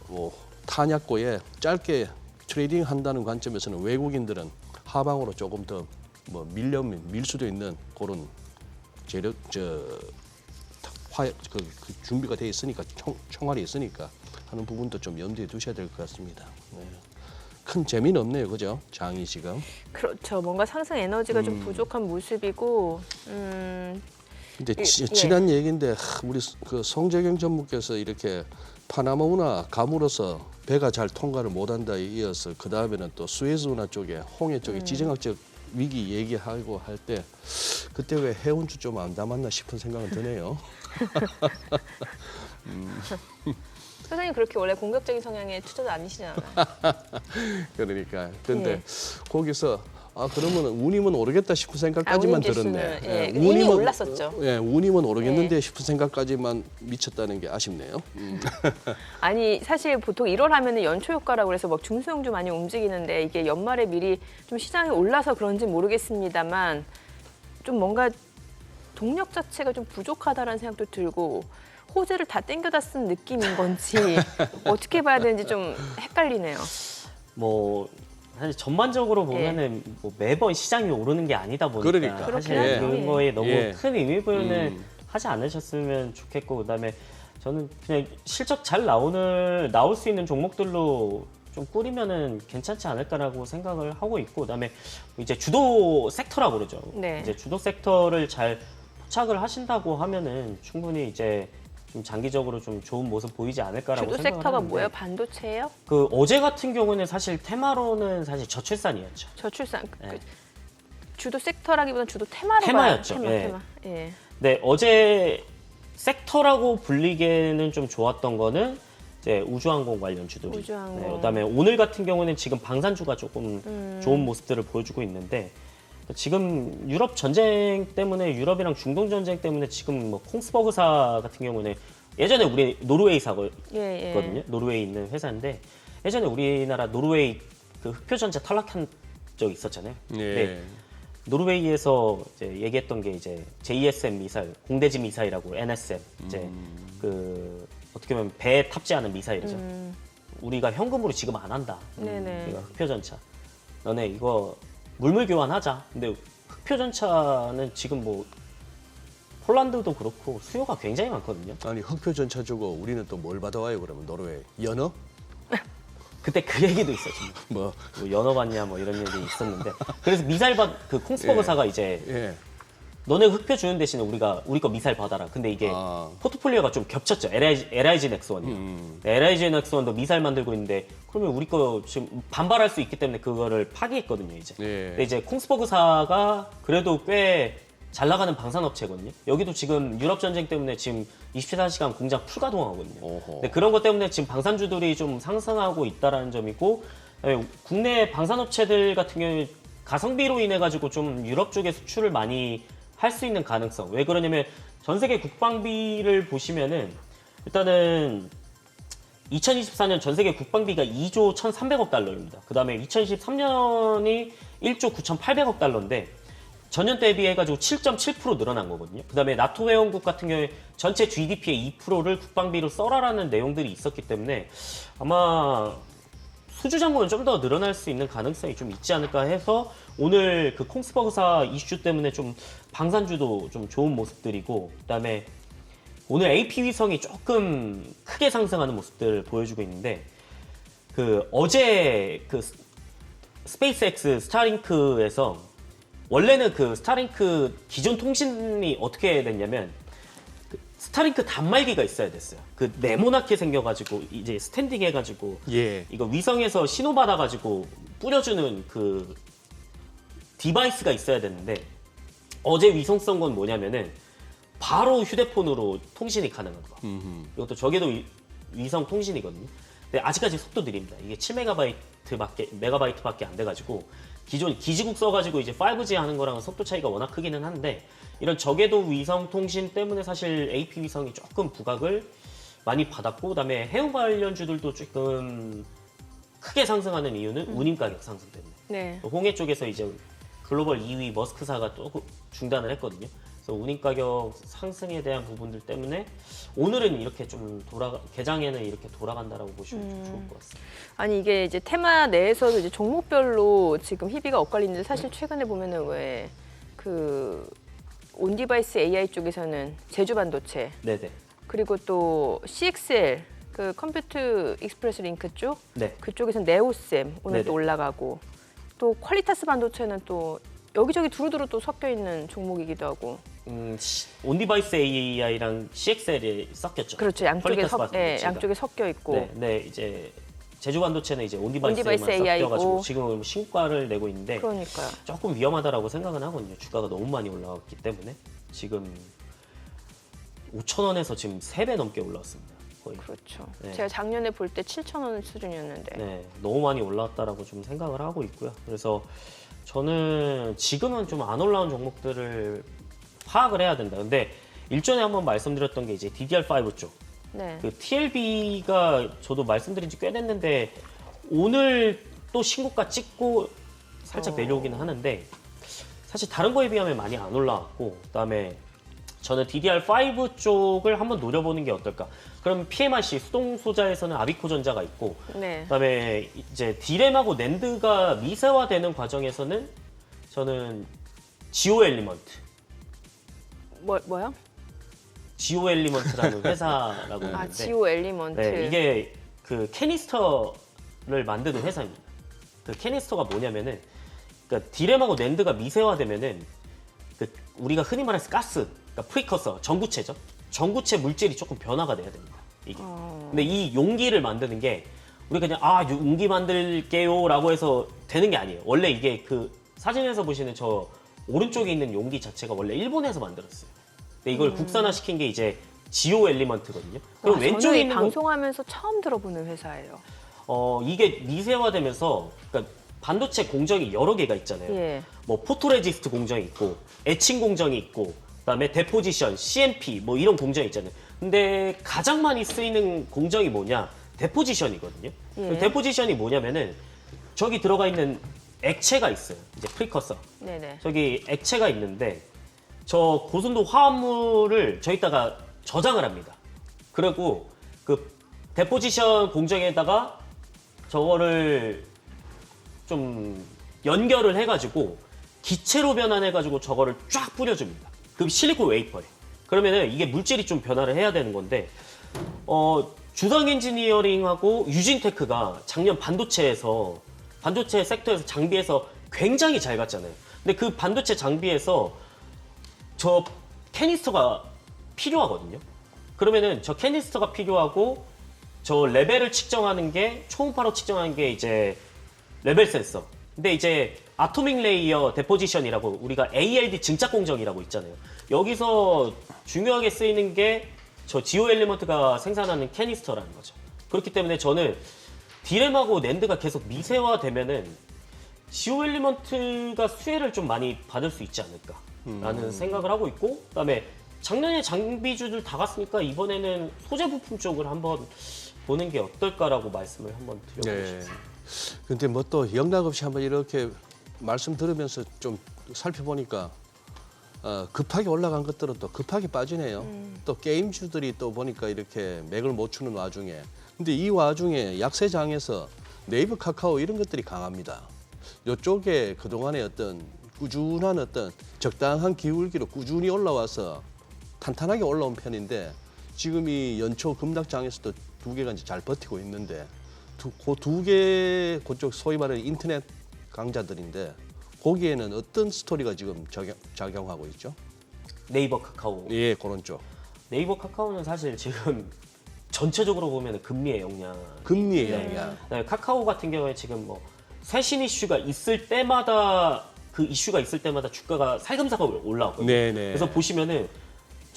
뭐 탄약고에 짧게 트레이딩 한다는 관점에서는 외국인들은 하방으로 조금 더 뭐 밀 수도 있는 그런 재력 그 준비가 돼 있으니까 총알이 있으니까 하는 부분도 좀 염두에 두셔야 될 것 같습니다. 네. 큰 재미는 없네요, 그죠? 장이 지금. 그렇죠. 뭔가 상승 에너지가 좀 부족한 모습이고 근데 지난 얘기인데 우리 그 송재경 전무께서 이렇게 파나마 운하 감으로서 배가 잘 통과를 못한다에 이어서 그 다음에는 또 수에즈 운하 쪽에 홍해 쪽에 지정학적 위기 얘기하고 할 때 그때 왜 해운주 좀 안 담았나 싶은 생각은 드네요. 선생님 그렇게 원래 공격적인 성향의 투자자 아니시잖아요. 그러니까 근데 예. 거기서 그러면 운임은 오르겠다 싶은 생각까지만 운임 지수는, 들었네. 예, 이미 올랐었죠. 예, 운임은 오르겠는데 싶은 생각까지만 미쳤다는 게 아쉽네요. 아니 사실 보통 1월 하면은 연초 효과라고 그래서 막 중소형주 많이 움직이는데 이게 연말에 미리 좀 시장이 올라서 그런지 모르겠습니다만 좀 뭔가 동력 자체가 좀 부족하다라는 생각도 들고 호재를 다 땡겨다 쓴 느낌인 건지 어떻게 봐야 되는지 좀 헷갈리네요. 뭐 사실 전반적으로 보면은 뭐 매번 시장이 오르는 게 아니다 보니까 그러니까. 사실 그렇긴 하죠. 그런 거에 너무 예. 큰 의미 부여는 하지 않으셨으면 좋겠고 그다음에 저는 그냥 실적 잘 나올 수 있는 종목들로 좀 꾸리면은 괜찮지 않을까라고 생각을 하고 있고 그다음에 이제 주도 섹터라고 그러죠. 네. 이제 주도 섹터를 잘 포착을 하신다고 하면은 충분히 이제 좀 장기적으로 좀 좋은 모습 보이지 않을까라고 주도 생각을 섹터가 하는데 뭐예요? 반도체예요? 그 어제 같은 경우는 사실 테마로는 사실 저출산이었죠. 저출산. 네. 주도 섹터라기보다는 주도 테마로 테마였죠. 봐요. 예. 테마. 예. 네, 어제 섹터라고 불리기에는 좀 좋았던 거는 이제 우주항공 관련 주들이. 우주항공. 네, 그다음에 오늘 같은 경우는 지금 방산주가 조금 좋은 모습들을 보여주고 있는데 지금 유럽 전쟁 때문에 유럽이랑 중동 전쟁 때문에 지금 뭐 콩스버그사 같은 경우는 예전에 우리 노르웨이사거든요. 예. 노르웨이 있는 회사인데 예전에 우리나라 노르웨이 그 흑표전자 탈락한 적 있었잖아요. 예. 네. 노르웨이에서 이제 얘기했던 게 이제 JSM 미사일, 공대지 미사일하고 NSM 이제 그 어떻게 보면 배에 탑재하는 미사일이죠. 우리가 현금으로 지금 안 한다. 네네. 우리가 흑표전차. 너네 이거 물물 교환하자. 근데 흑표전차는 지금 뭐 폴란드도 그렇고 수요가 굉장히 많거든요. 아니 흑표 전차 주고 우리는 또 뭘 받아와요 그러면 노르웨이 연어? 그때 그 얘기도 있었죠. 뭐 뭐 연어 받냐 뭐 이런 얘기 있었는데 그래서 미사일 그 콩스버그사가 이제 예. 너네 흑표 주는 대신에 우리 거 미사일 받아라. 근데 이게 포트폴리오가 좀 겹쳤죠. LIG 넥스원이요. LIG 넥스원도 미사일 만들고 있는데 그러면 우리 거 지금 반발할 수 있기 때문에 그거를 파기했거든요. 이제. 예. 근데 이제 콩스버그사가 그래도 꽤 잘 나가는 방산업체거든요. 여기도 지금 유럽 전쟁 때문에 지금 24시간 공장 풀가동하거든요. 오호. 근데 그런 것 때문에 지금 방산주들이 좀 상승하고 있다라는 점이고 국내 방산업체들 같은 경우에 가성비로 인해 가지고 좀 유럽 쪽에 수출을 많이 할 수 있는 가능성. 왜 그러냐면 전 세계 국방비를 보시면은 일단은 2024년 전 세계 국방비가 2조 1,300억 달러입니다. 그다음에 2023년이 1조 9,800억 달러인데 전년 대비해 가지고 7.7% 늘어난 거거든요. 그다음에 나토 회원국 같은 경우에 전체 GDP의 2%를 국방비로 써라라는 내용들이 있었기 때문에 아마 수주 잔고는 좀 더 늘어날 수 있는 가능성이 좀 있지 않을까 해서 오늘 그 콩스버그사 이슈 때문에 좀 방산주도 좀 좋은 모습들이고 그다음에 오늘 AP 위성이 조금 크게 상승하는 모습들을 보여주고 있는데 그 어제 그 스페이스X 스타링크에서 원래는 그 스타링크 기존 통신이 어떻게 됐냐면 그 스타링크 단말기가 있어야 됐어요. 그 네모나게 생겨가지고 이제 스탠딩 해가지고 예. 이거 위성에서 신호 받아가지고 뿌려주는 그 디바이스가 있어야 되는데 어제 위성 쏜 건 뭐냐면은 바로 휴대폰으로 통신이 가능한 거. 이것도 저게도 위성 통신이거든요. 근데 아직까지 속도 느립니다. 이게 7메가바이트밖에 안 돼가지고 기존 기지국 써가지고 이제 5G 하는 거랑 속도 차이가 워낙 크기는 한데 이런 저궤도 위성 통신 때문에 사실 AP 위성이 조금 부각을 많이 받았고 그다음에 해운 관련주들도 조금 크게 상승하는 이유는 운임 가격 상승 때문에. 네. 홍해 쪽에서 이제 글로벌 2위 머스크사가 또 중단을 했거든요. 그래서 운임 가격 상승에 대한 부분들 때문에 오늘은 이렇게 좀 개장에는 이렇게 돌아간다라고 보시면 좀 좋을 것 같습니다. 아니 이게 이제 테마 내에서도 이제 종목별로 지금 희비가 엇갈리는데 사실 최근에 보면은 왜 그 온디바이스 AI 쪽에서는 제주 반도체 네네. 그리고 또 CXL 그 컴퓨터 익스프레스 링크 쪽 네. 그쪽에서는 네오셈 오늘 네네. 또 올라가고 또 퀄리타스 반도체는 또 여기저기 두루두루 또 섞여 있는 종목이기도 하고 온디바이스 AI랑 CXL이 섞였죠. 그렇죠 양쪽에 퀄리타스 반도체가. 양쪽에 섞여 있고 네, 네, 이제 제주 반도체는 이제 온디바이스에만 온디바이스 AI고. 섞여가지고 지금 신가를 내고 있는데 그러니까요. 조금 위험하다라고 생각은 하거든요. 주가가 너무 많이 올라갔기 때문에 지금 5,000원에서 지금 3배 넘게 올라왔습니다. 거의. 그렇죠. 네. 제가 작년에 볼 때 7,000원 수준이었는데 네, 너무 많이 올라왔다라고 좀 생각을 하고 있고요. 그래서 저는 지금은 좀 안 올라온 종목들을 파악을 해야 된다. 근데 일전에 한번 말씀드렸던 게 이제 DDR5 쪽. 네. 그 TLB가 저도 말씀드린 지 꽤 됐는데 오늘 또 신고가 찍고 살짝 내려오기는 하는데 사실 다른 거에 비하면 많이 안 올라왔고 그다음에 저는 DDR5 쪽을 한번 노려보는 게 어떨까. 그럼 PMIC 수동소자에서는 아비코전자가 있고 네. 그다음에 이제 디램하고 낸드가 미세화되는 과정에서는 저는 지오 엘리먼트 뭐요? 지오 엘리먼트라는 회사라고 있는데 아 지오 엘리먼트. 네, 이게 그 캐니스터를 만드는 회사입니다. 그 캐니스터가 뭐냐면은 그러니까 디램하고 낸드가 미세화되면은 그 우리가 흔히 말해서 가스, 그러니까 프리커서, 전구체죠. 전구체 물질이 조금 변화가 돼야 됩니다. 이게. 근데 이 용기를 만드는 게 우리 그냥 용기 만들게요라고 해서 되는 게 아니에요. 원래 이게 그 사진에서 보시는 저 오른쪽에 있는 용기 자체가 원래 일본에서 만들었어요. 근데 이걸 국산화시킨 게 이제 지오 엘리먼트거든요. 그럼 왼쪽에 저는 이 있는 거 방송하면서 처음 들어보는 회사예요. 이게 미세화되면서 그러니까 반도체 공정이 여러 개가 있잖아요. 예. 뭐 포토레지스트 공정이 있고 에칭 공정이 있고 그다음에 데포지션, CMP 뭐 이런 공정이 있잖아요. 근데 가장 많이 쓰이는 공정이 뭐냐? 데포지션이거든요. 예. 데포지션이 뭐냐면은 저기 들어가 있는 액체가 있어요. 이제 프리커서. 네네. 저기 액체가 있는데 저 고순도 화합물을 저기다가 저장을 합니다. 그리고 그 데포지션 공정에다가 저거를 좀 연결을 해가지고 기체로 변환해가지고 저거를 쫙 뿌려줍니다. 그 실리콘 웨이퍼에. 그러면은 이게 물질이 좀 변화를 해야 되는 건데 주성 엔지니어링하고 유진테크가 작년 반도체 섹터에서 장비에서 굉장히 잘 갔잖아요. 근데 그 반도체 장비에서 저 캐니스터가 필요하거든요. 그러면은 저 캐니스터가 필요하고 저 레벨을 측정하는 게 초음파로 측정하는 게 이제 레벨 센서. 근데 이제 아토믹 레이어 데포지션이라고 우리가 ALD 증착 공정이라고 있잖아요. 여기서 중요하게 쓰이는 게 저 지오 엘리먼트가 생산하는 캐니스터라는 거죠. 그렇기 때문에 저는 디램하고 낸드가 계속 미세화되면은 지오 엘리먼트가 수혜를 좀 많이 받을 수 있지 않을까라는 생각을 하고 있고, 그다음에 작년에 장비주들 다 갔으니까 이번에는 소재 부품 쪽을 한번 보는 게 어떨까라고 말씀을 한번 드려보고 네. 싶습니다. 근데 뭐 또 영락없이 한번 이렇게 말씀 들으면서 좀 살펴보니까 급하게 올라간 것들은 또 급하게 빠지네요. 또 게임주들이 또 보니까 이렇게 맥을 못 추는 와중에. 근데 이 와중에 약세장에서 네이버, 카카오 이런 것들이 강합니다. 이쪽에 그동안의 어떤 꾸준한 어떤 적당한 기울기로 꾸준히 올라와서 탄탄하게 올라온 편인데 지금 이 연초 급락장에서도 두 개가 이제 잘 버티고 있는데 그 두 개 그쪽 소위 말하는 인터넷 강자들인데 거기에는 어떤 스토리가 지금 작용하고 있죠? 네이버, 카카오. 예, 그런 쪽. 네이버, 카카오는 사실 지금 전체적으로 보면 금리의 영향. 금리의 네. 영향. 네, 카카오 같은 경우에 지금 뭐 최신 이슈가 있을 때마다 그 이슈가 있을 때마다 주가가 살금살금 올라오거든요. 네네. 그래서 보시면은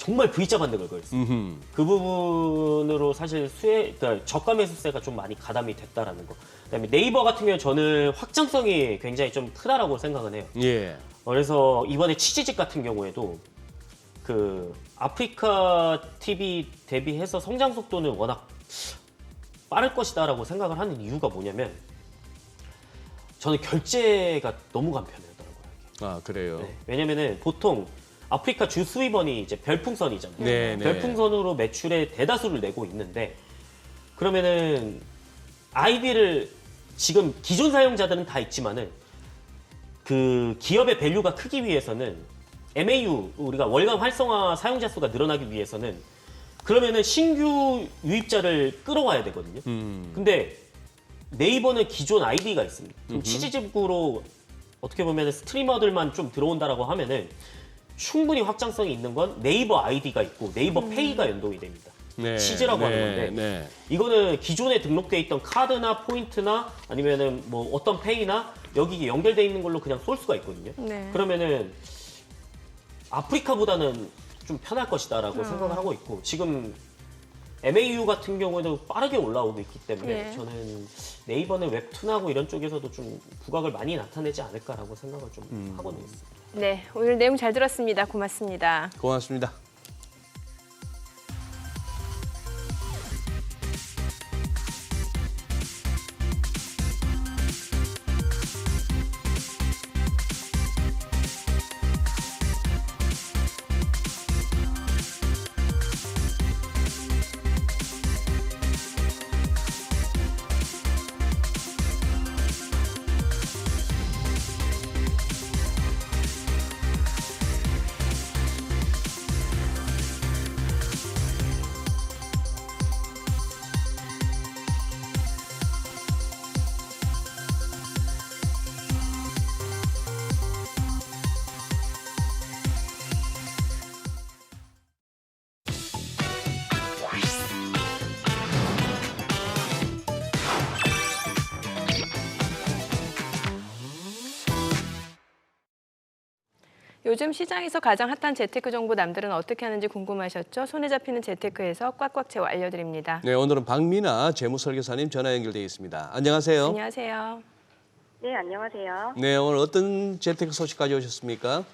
정말 V자 반등을 거였어요. 그 부분으로 사실 그러니까 저가 매수세가 좀 많이 가담이 됐다라는 거. 그다음에 네이버 같은 경우는 저는 확장성이 굉장히 좀 크다라고 생각은 해요. 예. 그래서 이번에 치지직 같은 경우에도 그 아프리카 TV 대비해서 성장 속도는 워낙 빠를 것이다라고 생각을 하는 이유가 뭐냐면 저는 결제가 너무 간편하더라고요. 아, 그래요. 네, 왜냐면은 보통 아프리카 주 수입원이 이제 별풍선이잖아요. 네, 네. 별풍선으로 매출의 대다수를 내고 있는데 그러면은 아이디를 지금 기존 사용자들은 다 있지만은 그 기업의 밸류가 크기 위해서는 MAU 우리가 월간 활성화 사용자 수가 늘어나기 위해서는 그러면은 신규 유입자를 끌어와야 되거든요. 근데 네이버는 기존 아이디가 있습니다. 그럼 치즈집으로 어떻게 보면 스트리머들만 좀 들어온다라고 하면은 충분히 확장성이 있는 건 네이버 아이디가 있고 네이버 페이가 연동이 됩니다. 네, 치즈라고 하는 건데 네. 이거는 기존에 등록돼 있던 카드나 포인트나 아니면은 뭐 어떤 페이나 여기 연결돼 있는 걸로 그냥 쏠 수가 있거든요. 네. 그러면은 아프리카보다는 좀 편할 것이다라고 생각을 하고 있고 지금 MAU 같은 경우에도 빠르게 올라오고 있기 때문에 예. 저는 네이버는 웹툰하고 이런 쪽에서도 좀 부각을 많이 나타내지 않을까라고 생각을 좀 하고는 있습니다. 네, 오늘 내용 잘 들었습니다. 고맙습니다. 고맙습니다. 요즘 시장에서 가장 핫한 재테크 정보 남들은 어떻게 하는지 궁금하셨죠? 손에 잡히는 재테크에서 꽉꽉 채워 알려드립니다. 네, 오늘은 박미나 재무설계사님 전화 연결되어 있습니다. 안녕하세요. 안녕하세요. 네, 안녕하세요. 네, 오늘 어떤 재테크 소식 가져오셨습니까?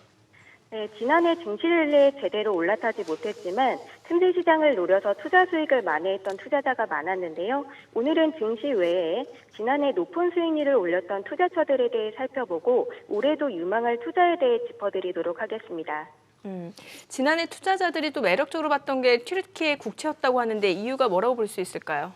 네, 지난해 증시를 제대로 올라타지 못했지만 틈새 시장을 노려서 투자 수익을 만회했던 투자자가 많았는데요. 오늘은 증시 외에 지난해 높은 수익률을 올렸던 투자처들에 대해 살펴보고 올해도 유망할 투자에 대해 짚어드리도록 하겠습니다. 지난해 투자자들이 또 매력적으로 봤던 게 튀르키예 국채였다고 하는데 이유가 뭐라고 볼 수 있을까요?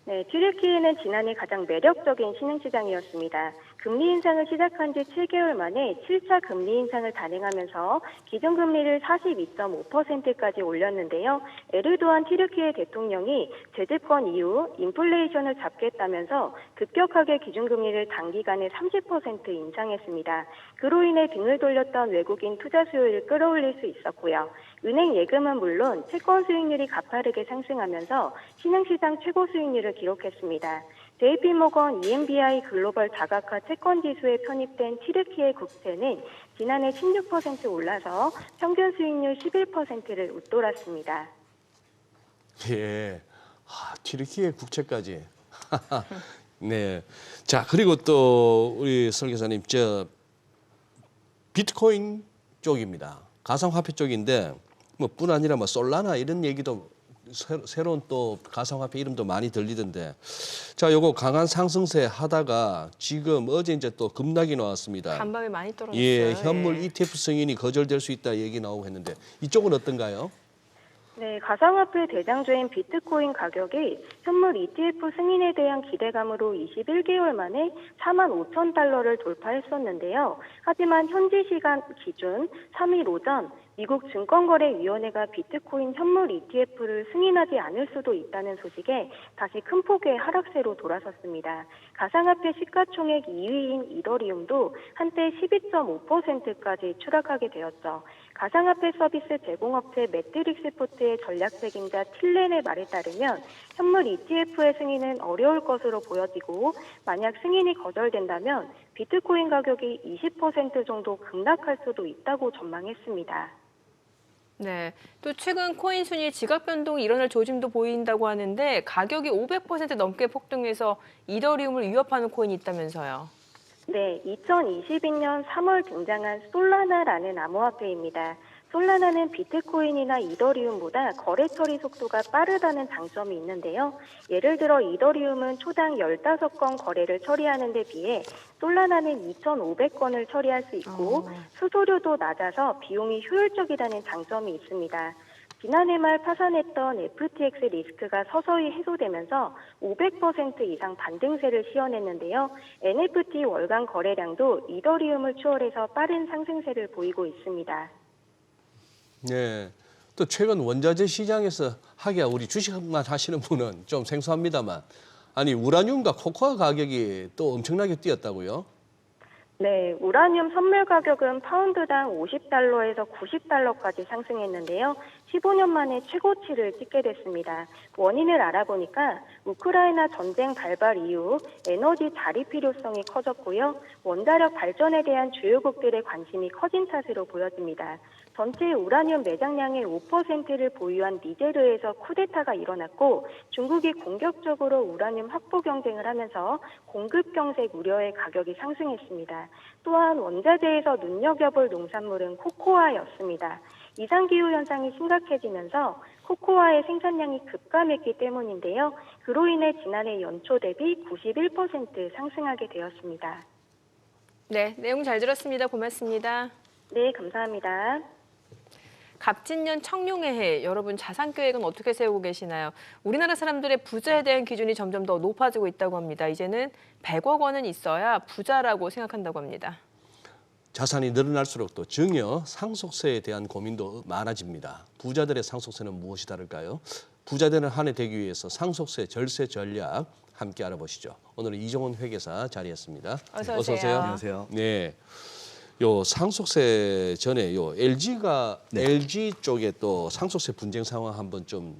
네, 튀르키예는 지난해 가장 매력적인 신흥시장이었습니다. 금리 인상을 시작한 지 7개월 만에 7차 금리 인상을 단행하면서 기준금리를 42.5%까지 올렸는데요. 에르도안 튀르키예 대통령이 재집권 이후 인플레이션을 잡겠다면서 급격하게 기준금리를 단기간에 30% 인상했습니다. 그로 인해 등을 돌렸던 외국인 투자 수요를 끌어올릴 수 있었고요. 은행 예금은 물론 채권 수익률이 가파르게 상승하면서 신흥시장 최고 수익률을 기록했습니다. JP모건 EMBI 글로벌 다각화 채권 지수에 편입된 튀르키예 국채는 지난해 16% 올라서 평균 수익률 11%를 웃돌았습니다. 예, 튀르키예 국채까지. 네, 자 그리고 또 우리 설계사님 비트코인 쪽입니다. 가상화폐 쪽인데 뭐뿐 아니라 뭐 솔라나 이런 얘기도 새로운 또 가상화폐 이름도 많이 들리던데 자 요거 강한 상승세 하다가 지금 어제 이제 또 급락이 나왔습니다. 간밤에 많이 떨어졌어요. 예, 현물 예. ETF 승인이 거절될 수 있다 얘기 나오고 했는데 이쪽은 어떤가요? 네, 가상화폐 대장주인 비트코인 가격이 현물 ETF 승인에 대한 기대감으로 21개월 만에 45,000달러를 돌파했었는데요. 하지만 현지 시간 기준 3일 오전 미국 증권거래위원회가 비트코인 현물 ETF를 승인하지 않을 수도 있다는 소식에 다시 큰 폭의 하락세로 돌아섰습니다. 가상화폐 시가총액 2위인 이더리움도 한때 12.5%까지 추락하게 되었죠. 가상화폐 서비스 제공업체 매트릭스포트의 전략 책임자 틸렌의 말에 따르면 현물 ETF의 승인은 어려울 것으로 보여지고 만약 승인이 거절된다면 비트코인 가격이 20% 정도 급락할 수도 있다고 전망했습니다. 네, 또 최근 코인 순위 지각 변동이 일어날 조짐도 보인다고 하는데 가격이 500% 넘게 폭등해서 이더리움을 위협하는 코인이 있다면서요. 네, 2022년 3월 등장한 솔라나라는 암호화폐입니다. 솔라나는 비트코인이나 이더리움보다 거래 처리 속도가 빠르다는 장점이 있는데요. 예를 들어 이더리움은 초당 15건 거래를 처리하는 데 비해 솔라나는 2,500건을 처리할 수 있고 수수료도 낮아서 비용이 효율적이라는 장점이 있습니다. 지난해 말 파산했던 FTX 리스크가 서서히 해소되면서 500% 이상 반등세를 시현했는데요. NFT 월간 거래량도 이더리움을 추월해서 빠른 상승세를 보이고 있습니다. 네. 또 최근 원자재 시장에서 하기야 우리 주식만 하시는 분은 좀 생소합니다만 아니 우라늄과 코코아 가격이 또 엄청나게 뛰었다고요? 네, 우라늄 선물 가격은 파운드당 50달러에서 90달러까지 상승했는데요. 15년 만에 최고치를 찍게 됐습니다. 원인을 알아보니까 우크라이나 전쟁 발발 이후 에너지 자립 필요성이 커졌고요. 원자력 발전에 대한 주요국들의 관심이 커진 탓으로 보여집니다. 전체 우라늄 매장량의 5%를 보유한 니제르에서 쿠데타가 일어났고 중국이 공격적으로 우라늄 확보 경쟁을 하면서 공급 경색 우려의 가격이 상승했습니다. 또한 원자재에서 눈여겨볼 농산물은 코코아였습니다. 이상기후 현상이 심각해지면서 코코아의 생산량이 급감했기 때문인데요. 그로 인해 지난해 연초 대비 91% 상승하게 되었습니다. 네, 내용 잘 들었습니다. 고맙습니다. 네, 감사합니다. 갑진년 청룡의 해, 여러분 자산 계획은 어떻게 세우고 계시나요? 우리나라 사람들의 부자에 대한 기준이 점점 더 높아지고 있다고 합니다. 이제는 100억 원은 있어야 부자라고 생각한다고 합니다. 자산이 늘어날수록 또 증여, 상속세에 대한 고민도 많아집니다. 부자들의 상속세는 무엇이 다를까요? 부자 되는 한 해 되기 위해서 상속세 절세 전략 함께 알아보시죠. 오늘은 이종훈 회계사 자리했습니다. 어서 오세요. 안녕하세요. 네. 요 상속세 전에 요 LG 쪽에 또 상속세 분쟁 상황 한번 좀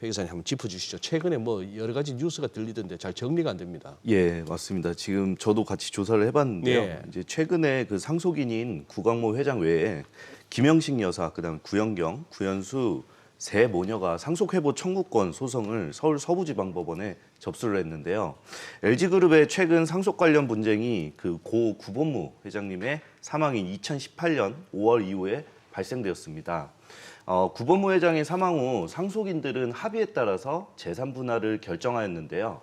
회계사님 한번 짚어주시죠. 최근에 뭐 여러 가지 뉴스가 들리던데 잘 정리가 안 됩니다. 예, 맞습니다. 지금 저도 같이 조사를 해봤는데요. 예. 이제 최근에 그 상속인인 구광모 회장 외에 김영식 여사, 그다음 구영경, 구현수 세 모녀가 상속회복 청구권 소송을 서울 서부지방법원에 접수를 했는데요. LG그룹의 최근 상속 관련 분쟁이 그 고 구본무 회장님의 사망인 2018년 5월 이후에 발생되었습니다. 구본무 회장의 사망 후 상속인들은 합의에 따라서 재산 분할을 결정하였는데요.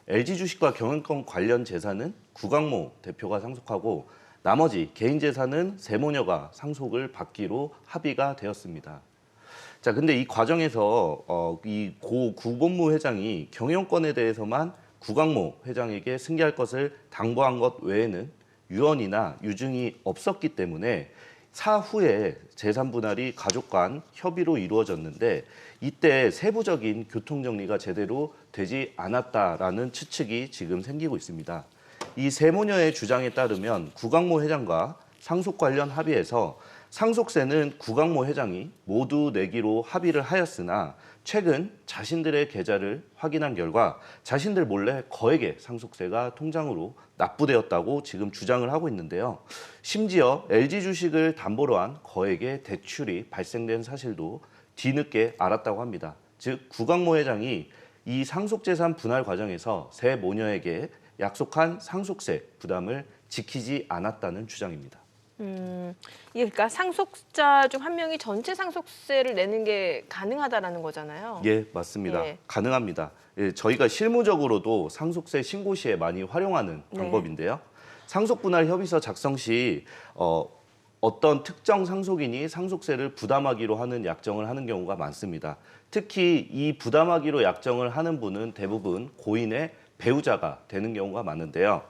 LG 주식과 경영권 관련 재산은 구광모 대표가 상속하고 나머지 개인 재산은 세 모녀가 상속을 받기로 합의가 되었습니다. 자, 근데 이 과정에서 이 고 구본무 회장이 경영권에 대해서만 구광모 회장에게 승계할 것을 당부한 것 외에는 유언이나 유증이 없었기 때문에 사후에 재산 분할이 가족 간 협의로 이루어졌는데 이때 세부적인 교통 정리가 제대로 되지 않았다라는 추측이 지금 생기고 있습니다. 이 세 모녀의 주장에 따르면 구광모 회장과 상속 관련 합의에서 상속세는 구광모 회장이 모두 내기로 합의를 하였으나 최근 자신들의 계좌를 확인한 결과 자신들 몰래 거액의 상속세가 통장으로 납부되었다고 지금 주장을 하고 있는데요. 심지어 LG 주식을 담보로 한 거액의 대출이 발생된 사실도 뒤늦게 알았다고 합니다. 즉 구광모 회장이 이 상속재산 분할 과정에서 세 모녀에게 약속한 상속세 부담을 지키지 않았다는 주장입니다. 이게 그러니까 상속자 중 한 명이 전체 상속세를 내는 게 가능하다라는 거잖아요. 예, 맞습니다. 예. 가능합니다. 예, 저희가 실무적으로도 상속세 신고 시에 많이 활용하는 네. 방법인데요. 상속분할 협의서 작성 시 어떤 특정 상속인이 상속세를 부담하기로 하는 약정을 하는 경우가 많습니다. 특히 이 부담하기로 약정을 하는 분은 대부분 고인의 배우자가 되는 경우가 많은데요.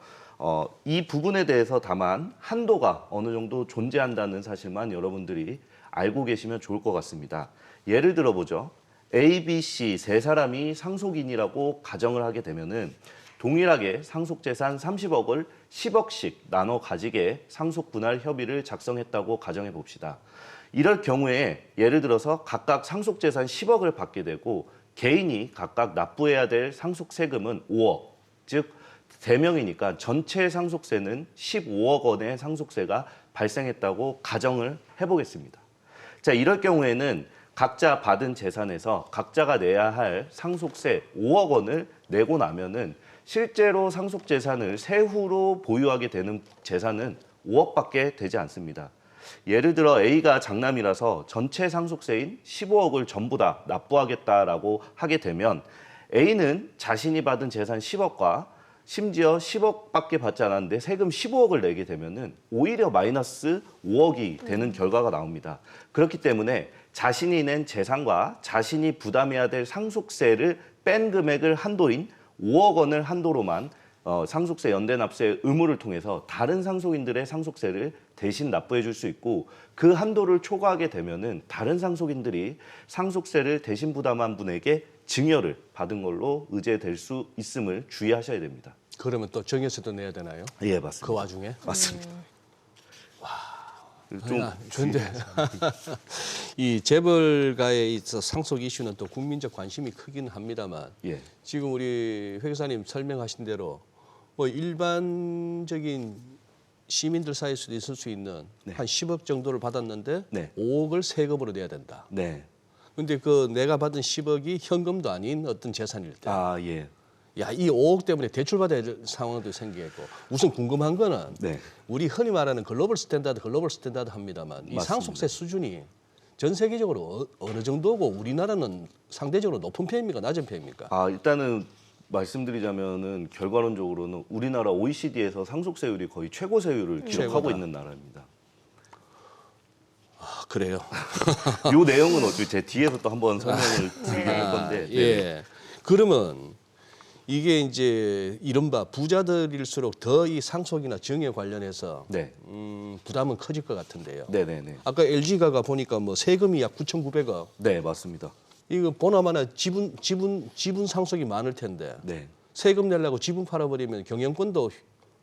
이 부분에 대해서 다만 한도가 어느 정도 존재한다는 사실만 여러분들이 알고 계시면 좋을 것 같습니다. 예를 들어보죠. A, B, C 세 사람이 상속인이라고 가정을 하게 되면은 동일하게 상속재산 30억을 10억씩 나눠 가지게 상속분할 협의를 작성했다고 가정해 봅시다. 이럴 경우에 예를 들어서 각각 상속재산 10억을 받게 되고 개인이 각각 납부해야 될 상속세금은 5억, 즉 3명이니까 전체 상속세는 15억 원의 상속세가 발생했다고 가정을 해보겠습니다. 자, 이럴 경우에는 각자 받은 재산에서 각자가 내야 할 상속세 5억 원을 내고 나면은 실제로 상속 재산을 세후로 보유하게 되는 재산은 5억밖에 되지 않습니다. 예를 들어 A가 장남이라서 전체 상속세인 15억을 전부 다 납부하겠다라고 하게 되면 A는 자신이 받은 재산 10억과 심지어 10억밖에 받지 않았는데 세금 15억을 내게 되면은 오히려 마이너스 5억이 되는 결과가 나옵니다. 그렇기 때문에 자신이 낸 재산과 자신이 부담해야 될 상속세를 뺀 금액을 한도인 5억 원을 한도로만 상속세 연대납세 의무를 통해서 다른 상속인들의 상속세를 대신 납부해 줄 수 있고 그 한도를 초과하게 되면은 다른 상속인들이 상속세를 대신 부담한 분에게 증여를 받은 걸로 의제될 수 있음을 주의하셔야 됩니다. 그러면 또 증여세도 내야 되나요? 예, 맞습니다. 그 와중에? 맞습니다. 그런데 이 재벌가에 있어 상속 이슈는 또 국민적 관심이 크긴 합니다만 예. 지금 우리 회 교사님 설명하신 대로 뭐 일반적인 시민들 사이에서도 있을 수 있는 네. 한 10억 정도를 받았는데 네. 5억을 세금으로 내야 된다. 네. 근데 그 내가 받은 10억이 현금도 아닌 어떤 재산일 때, 아, 예. 야, 이 5억 때문에 대출받아야 될 상황도 생기고 우선 궁금한 거는 네. 우리 흔히 말하는 글로벌 스탠다드 합니다만 이 맞습니다. 상속세 수준이 전 세계적으로 어느 정도고 우리나라는 상대적으로 높은 편입니까? 낮은 편입니까? 아, 일단은 말씀드리자면은 결과론적으로는 우리나라 OECD에서 상속세율이 거의 최고세율을 기록하고 최고다. 있는 나라입니다. 아, 그래요. 이 내용은 어차피 제 뒤에서 또 한번 설명을 드릴 건데. 예. 그러면 이게 이제 이른바 부자들일수록 더 이 상속이나 증여 관련해서 네. 부담은 커질 것 같은데요. 네네네. 아까 LG가 보니까 뭐 세금이 약 9,900억. 네, 맞습니다. 이거 보나마나 지분 상속이 많을 텐데 네. 세금 내려고 지분 팔아버리면 경영권도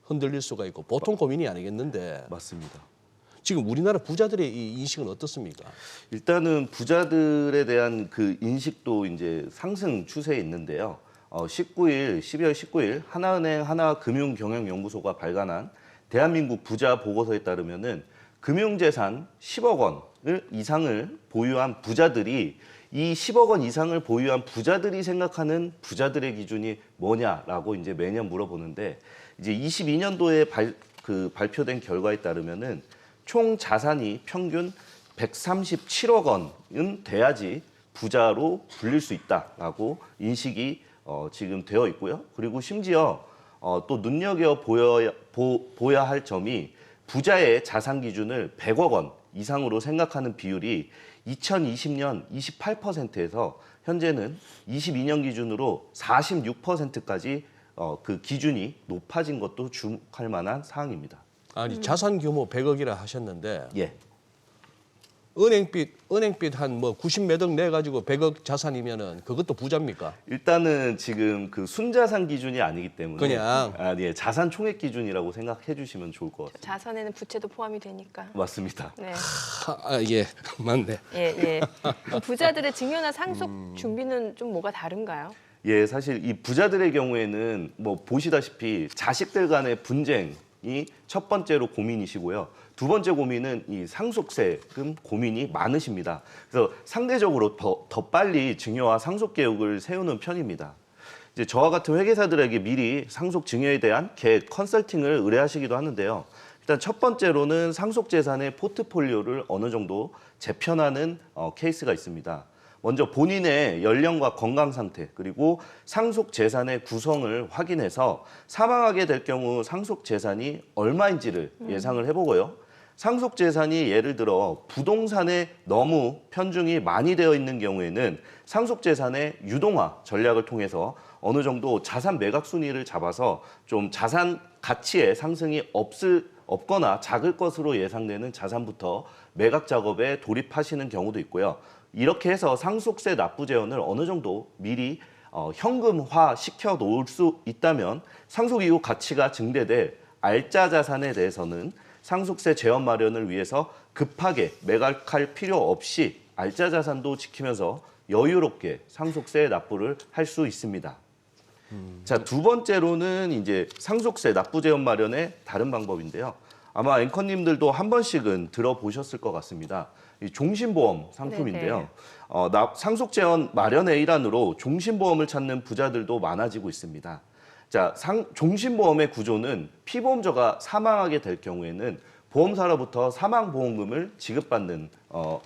흔들릴 수가 있고 보통 고민이 아니겠는데 맞습니다. 지금 우리나라 부자들의 이 인식은 어떻습니까? 일단은 부자들에 대한 그 인식도 이제 상승 추세에 있는데요. 12월 19일 하나은행 하나금융경영연구소가 발간한 대한민국 부자 보고서에 따르면은 금융재산 10억 원을 이상을 보유한 부자들이 이 10억 원 이상을 보유한 부자들이 생각하는 부자들의 기준이 뭐냐라고 이제 매년 물어보는데 이제 22년도에 발표된 결과에 따르면은 총 자산이 평균 137억 원은 돼야지 부자로 불릴 수 있다라고 인식이 지금 되어 있고요. 그리고 심지어 또 눈여겨 보야 할 점이 부자의 자산 기준을 100억 원 이상으로 생각하는 비율이 2020년 28%에서 현재는 22년 기준으로 46%까지 그 기준이 높아진 것도 주목할 만한 사항입니다. 아니 자산 규모 100억이라 하셨는데 예. 은행빚 한 뭐 90몇 억 내 가지고 100억 자산이면은 그것도 부자입니까? 일단은 지금 그 순자산 기준이 아니기 때문에 그냥. 예, 자산 총액 기준이라고 생각해 주시면 좋을 것 같습니다. 자산에는 부채도 포함이 되니까. 맞습니다. 네. 예, 맞네. 예, 예. 그럼 부자들의 증여나 상속 준비는 좀 뭐가 다른가요? 예, 사실 이 부자들의 경우에는 뭐 보시다시피 자식들 간의 분쟁이 첫 번째로 고민이시고요. 두 번째 고민은 이 상속세금 고민이 많으십니다. 그래서 상대적으로 더 빨리 증여와 상속 계획을 세우는 편입니다. 이제 저와 같은 회계사들에게 미리 상속 증여에 대한 계획 컨설팅을 의뢰하시기도 하는데요. 일단 첫 번째로는 상속 재산의 포트폴리오를 어느 정도 재편하는 케이스가 있습니다. 먼저 본인의 연령과 건강 상태 그리고 상속 재산의 구성을 확인해서 사망하게 될 경우 상속 재산이 얼마인지를 예상을 해보고요. 상속 재산이 예를 들어 부동산에 너무 편중이 많이 되어 있는 경우에는 상속 재산의 유동화 전략을 통해서 어느 정도 자산 매각 순위를 잡아서 좀 자산 가치의 상승이 없거나 작을 것으로 예상되는 자산부터 매각 작업에 돌입하시는 경우도 있고요. 이렇게 해서 상속세 납부 재원을 어느 정도 미리 현금화 시켜 놓을 수 있다면 상속 이후 가치가 증대될 알짜 자산에 대해서는 상속세 재원 마련을 위해서 급하게 매각할 필요 없이 알짜 자산도 지키면서 여유롭게 상속세 납부를 할 수 있습니다. 자, 두 번째로는 이제 상속세 납부 재원 마련의 다른 방법인데요. 아마 앵커님들도 한 번씩은 들어보셨을 것 같습니다. 이 종신보험 상품인데요. 상속재원 마련의 일환으로 종신보험을 찾는 부자들도 많아지고 있습니다. 자, 종신보험의 구조는 피보험자가 사망하게 될 경우에는 보험사로부터 사망보험금을 지급받는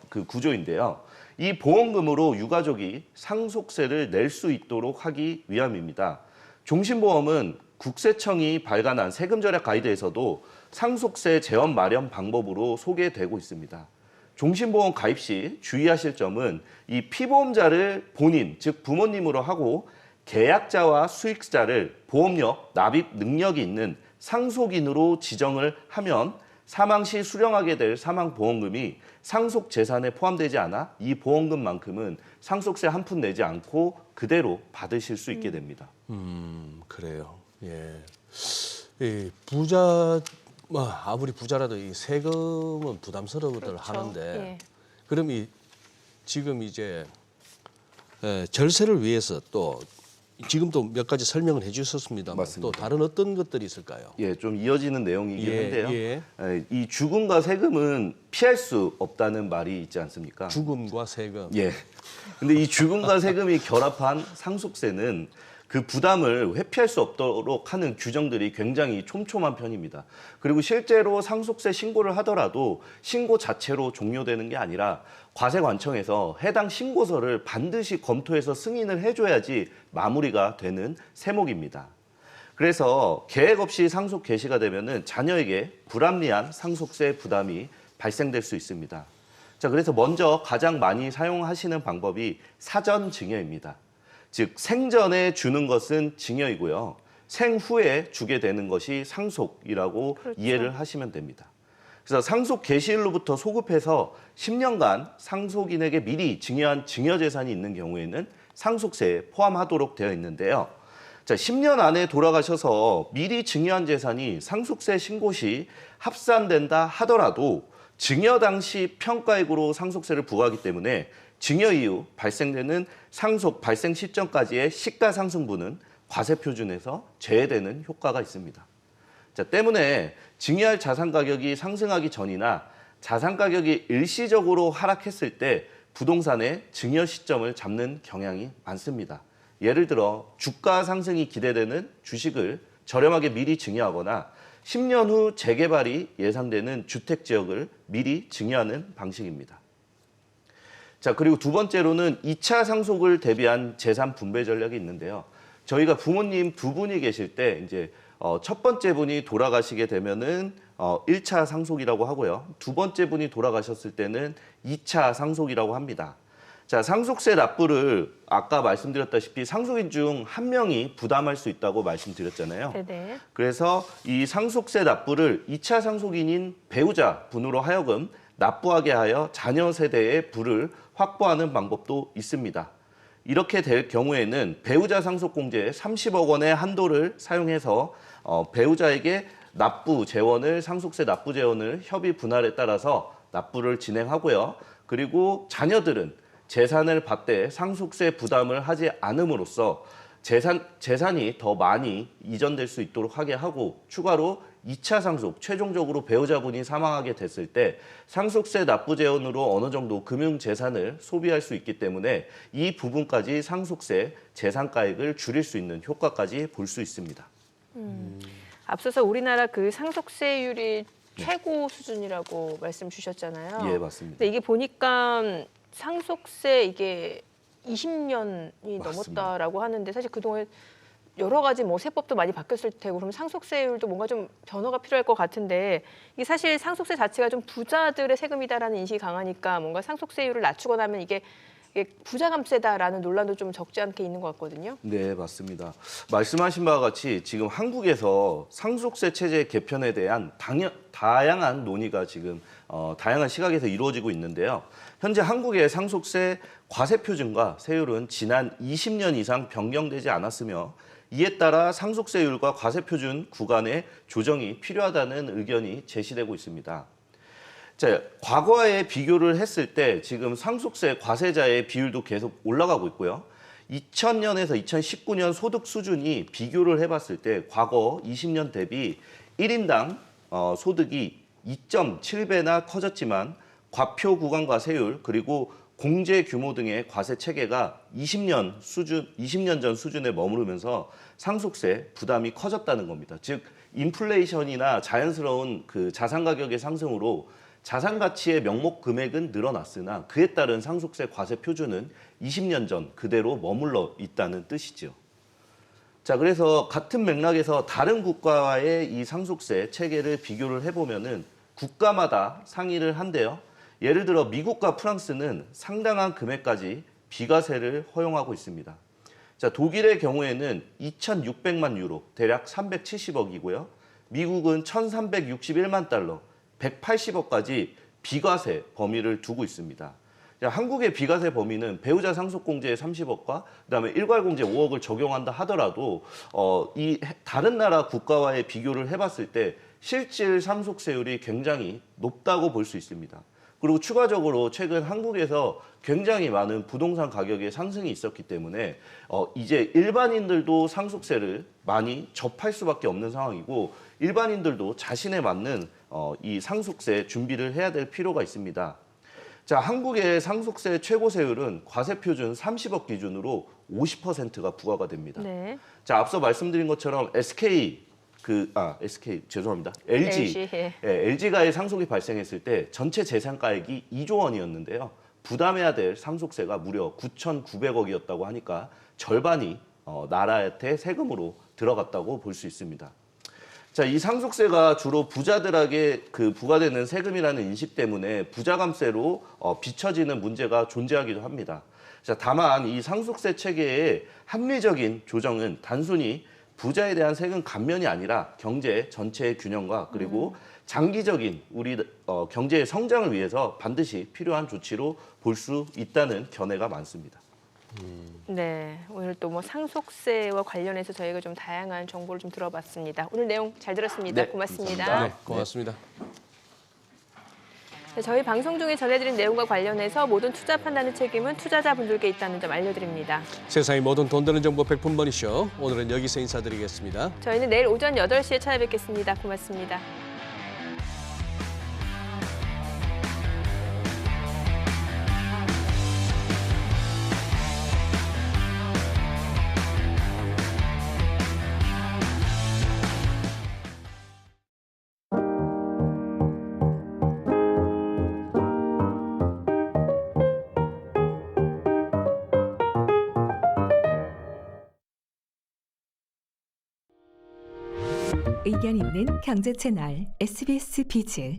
그 구조인데요. 이 보험금으로 유가족이 상속세를 낼 수 있도록 하기 위함입니다. 종신보험은 국세청이 발간한 세금 절약 가이드에서도 상속세 재원 마련 방법으로 소개되고 있습니다. 종신보험 가입 시 주의하실 점은 이 피보험자를 본인, 즉 부모님으로 하고 계약자와 수익자를 보험력, 납입 능력이 있는 상속인으로 지정을 하면 사망 시 수령하게 될 사망보험금이 상속 재산에 포함되지 않아 이 보험금만큼은 상속세 한 푼 내지 않고 그대로 받으실 수 있게 됩니다. 그래요. 예. 이 부자 아무리 부자라도 이 세금은 부담스러워들 그렇죠. 하는데 예. 그럼 지금 이제 절세를 위해서 또 지금 또 몇 가지 설명을 해주셨습니다만 맞습니다. 또 다른 어떤 것들이 있을까요? 예, 좀 이어지는 내용이긴 한데요. 예. 이 죽음과 세금은 피할 수 없다는 말이 있지 않습니까? 죽음과 세금. 예. 근데 이 죽음과 세금이 결합한 상속세는 그 부담을 회피할 수 없도록 하는 규정들이 굉장히 촘촘한 편입니다. 그리고 실제로 상속세 신고를 하더라도 신고 자체로 종료되는 게 아니라 과세관청에서 해당 신고서를 반드시 검토해서 승인을 해줘야지 마무리가 되는 세목입니다. 그래서 계획 없이 상속 개시가 되면은 자녀에게 불합리한 상속세 부담이 발생될 수 있습니다. 자, 그래서 먼저 가장 많이 사용하시는 방법이 사전 증여입니다. 즉 생전에 주는 것은 증여이고요. 생후에 주게 되는 것이 상속이라고 그렇죠. 이해를 하시면 됩니다. 그래서 상속 개시일로부터 소급해서 10년간 상속인에게 미리 증여한 증여재산이 있는 경우에는 상속세에 포함하도록 되어 있는데요. 자, 10년 안에 돌아가셔서 미리 증여한 재산이 상속세 신고 시 합산된다 하더라도 증여 당시 평가액으로 상속세를 부과하기 때문에 증여 이후 발생되는 상속 발생 시점까지의 시가상승분은 과세표준에서 제외되는 효과가 있습니다. 자, 때문에 증여할 자산 가격이 상승하기 전이나 자산 가격이 일시적으로 하락했을 때 부동산의 증여 시점을 잡는 경향이 많습니다. 예를 들어 주가 상승이 기대되는 주식을 저렴하게 미리 증여하거나 10년 후 재개발이 예상되는 주택 지역을 미리 증여하는 방식입니다. 자, 그리고 두 번째로는 2차 상속을 대비한 재산 분배 전략이 있는데요. 저희가 부모님 두 분이 계실 때 이제 첫 번째 분이 돌아가시게 되면은 1차 상속이라고 하고요. 두 번째 분이 돌아가셨을 때는 2차 상속이라고 합니다. 자, 상속세 납부를 아까 말씀드렸다시피 상속인 중 한 명이 부담할 수 있다고 말씀드렸잖아요. 네네. 그래서 이 상속세 납부를 2차 상속인인 배우자 분으로 하여금 납부하게 하여 자녀 세대의 부를 확보하는 방법도 있습니다. 이렇게 될 경우에는 배우자 상속공제 30억 원의 한도를 사용해서 배우자에게 납부 재원을 상속세 납부 재원을 협의 분할에 따라서 납부를 진행하고요. 그리고 자녀들은 재산을 받되 상속세 부담을 하지 않음으로써 재산이 더 많이 이전될 수 있도록 하게 하고 추가로 2차 상속, 최종적으로 배우자분이 사망하게 됐을 때 상속세 납부 재원으로 어느 정도 금융 재산을 소비할 수 있기 때문에 이 부분까지 상속세 재산가액을 줄일 수 있는 효과까지 볼 수 있습니다. 앞서서 우리나라 그 상속세율이 최고 수준이라고 말씀 주셨잖아요. 예, 맞습니다. 근데 이게 보니까 상속세 이게 20년이 맞습니다. 넘었다라고 하는데 사실 그동안 여러 가지 뭐 세법도 많이 바뀌었을 테고 그럼 상속세율도 뭔가 좀 변화가 필요할 것 같은데 이게 사실 상속세 자체가 좀 부자들의 세금이다라는 인식이 강하니까 뭔가 상속세율을 낮추거나 하면 이게 부자 감세다라는 논란도 좀 적지 않게 있는 것 같거든요. 네, 맞습니다. 말씀하신 바와 같이 지금 한국에서 상속세 체제 개편에 대한 다양한 논의가 지금 다양한 시각에서 이루어지고 있는데요. 현재 한국의 상속세 과세 표준과 세율은 지난 20년 이상 변경되지 않았으며 이에 따라 상속세율과 과세 표준 구간의 조정이 필요하다는 의견이 제시되고 있습니다. 자, 과거에 비교를 했을 때 지금 상속세 과세자의 비율도 계속 올라가고 있고요. 2000년에서 2019년 소득 수준이 비교를 해봤을 때 과거 20년 대비 1인당 소득이 2.7배나 커졌지만 과표 구간과 세율 그리고 공제 규모 등의 과세 체계가 20년 전 수준에 머무르면서 상속세 부담이 커졌다는 겁니다. 즉 인플레이션이나 자연스러운 그 자산 가격의 상승으로 자산 가치의 명목 금액은 늘어났으나 그에 따른 상속세 과세 표준은 20년 전 그대로 머물러 있다는 뜻이죠. 자, 그래서 같은 맥락에서 다른 국가와의 이 상속세 체계를 비교를 해보면은 국가마다 상이를 한대요. 예를 들어 미국과 프랑스는 상당한 금액까지 비과세를 허용하고 있습니다. 자, 독일의 경우에는 2,600만 유로, 대략 370억이고요. 미국은 1,361만 달러, 180억까지 비과세 범위를 두고 있습니다. 자, 한국의 비과세 범위는 배우자 상속공제 30억과 그다음에 일괄공제 5억을 적용한다 하더라도 이 다른 나라 국가와의 비교를 해봤을 때 실질 상속세율이 굉장히 높다고 볼 수 있습니다. 그리고 추가적으로 최근 한국에서 굉장히 많은 부동산 가격의 상승이 있었기 때문에 이제 일반인들도 상속세를 많이 접할 수밖에 없는 상황이고 일반인들도 자신에 맞는 이 상속세 준비를 해야 될 필요가 있습니다. 자, 한국의 상속세 최고세율은 과세표준 30억 기준으로 50%가 부과가 됩니다. 네. 자, 앞서 말씀드린 것처럼 LG, LG가의 상속이 발생했을 때 전체 재산가액이 2조 원이었는데요. 부담해야 될 상속세가 무려 9,900억이었다고 하니까 절반이 나라한테 세금으로 들어갔다고 볼 수 있습니다. 자, 이 상속세가 주로 부자들에게 부과되는 세금이라는 인식 때문에 부자감세로 비춰지는 문제가 존재하기도 합니다. 자, 다만 이 상속세 체계의 합리적인 조정은 단순히 부자에 대한 세금 감면이 아니라 경제 전체의 균형과 그리고 장기적인 우리 경제의 성장을 위해서 반드시 필요한 조치로 볼 수 있다는 견해가 많습니다. 네, 오늘 또 뭐 상속세와 관련해서 저희가 좀 다양한 정보를 좀 들어봤습니다. 오늘 내용 잘 들었습니다. 네, 고맙습니다. 네, 고맙습니다. 네, 저희 방송 중에 전해드린 내용과 관련해서 모든 투자 판단의 책임은 투자자분들께 있다는 점 알려드립니다. 세상의 모든 돈 되는 정보 100분 머니쇼. 오늘은 여기서 인사드리겠습니다. 저희는 내일 오전 8시에 찾아뵙겠습니다. 고맙습니다. 의견 있는 경제 채널 SBS 비즈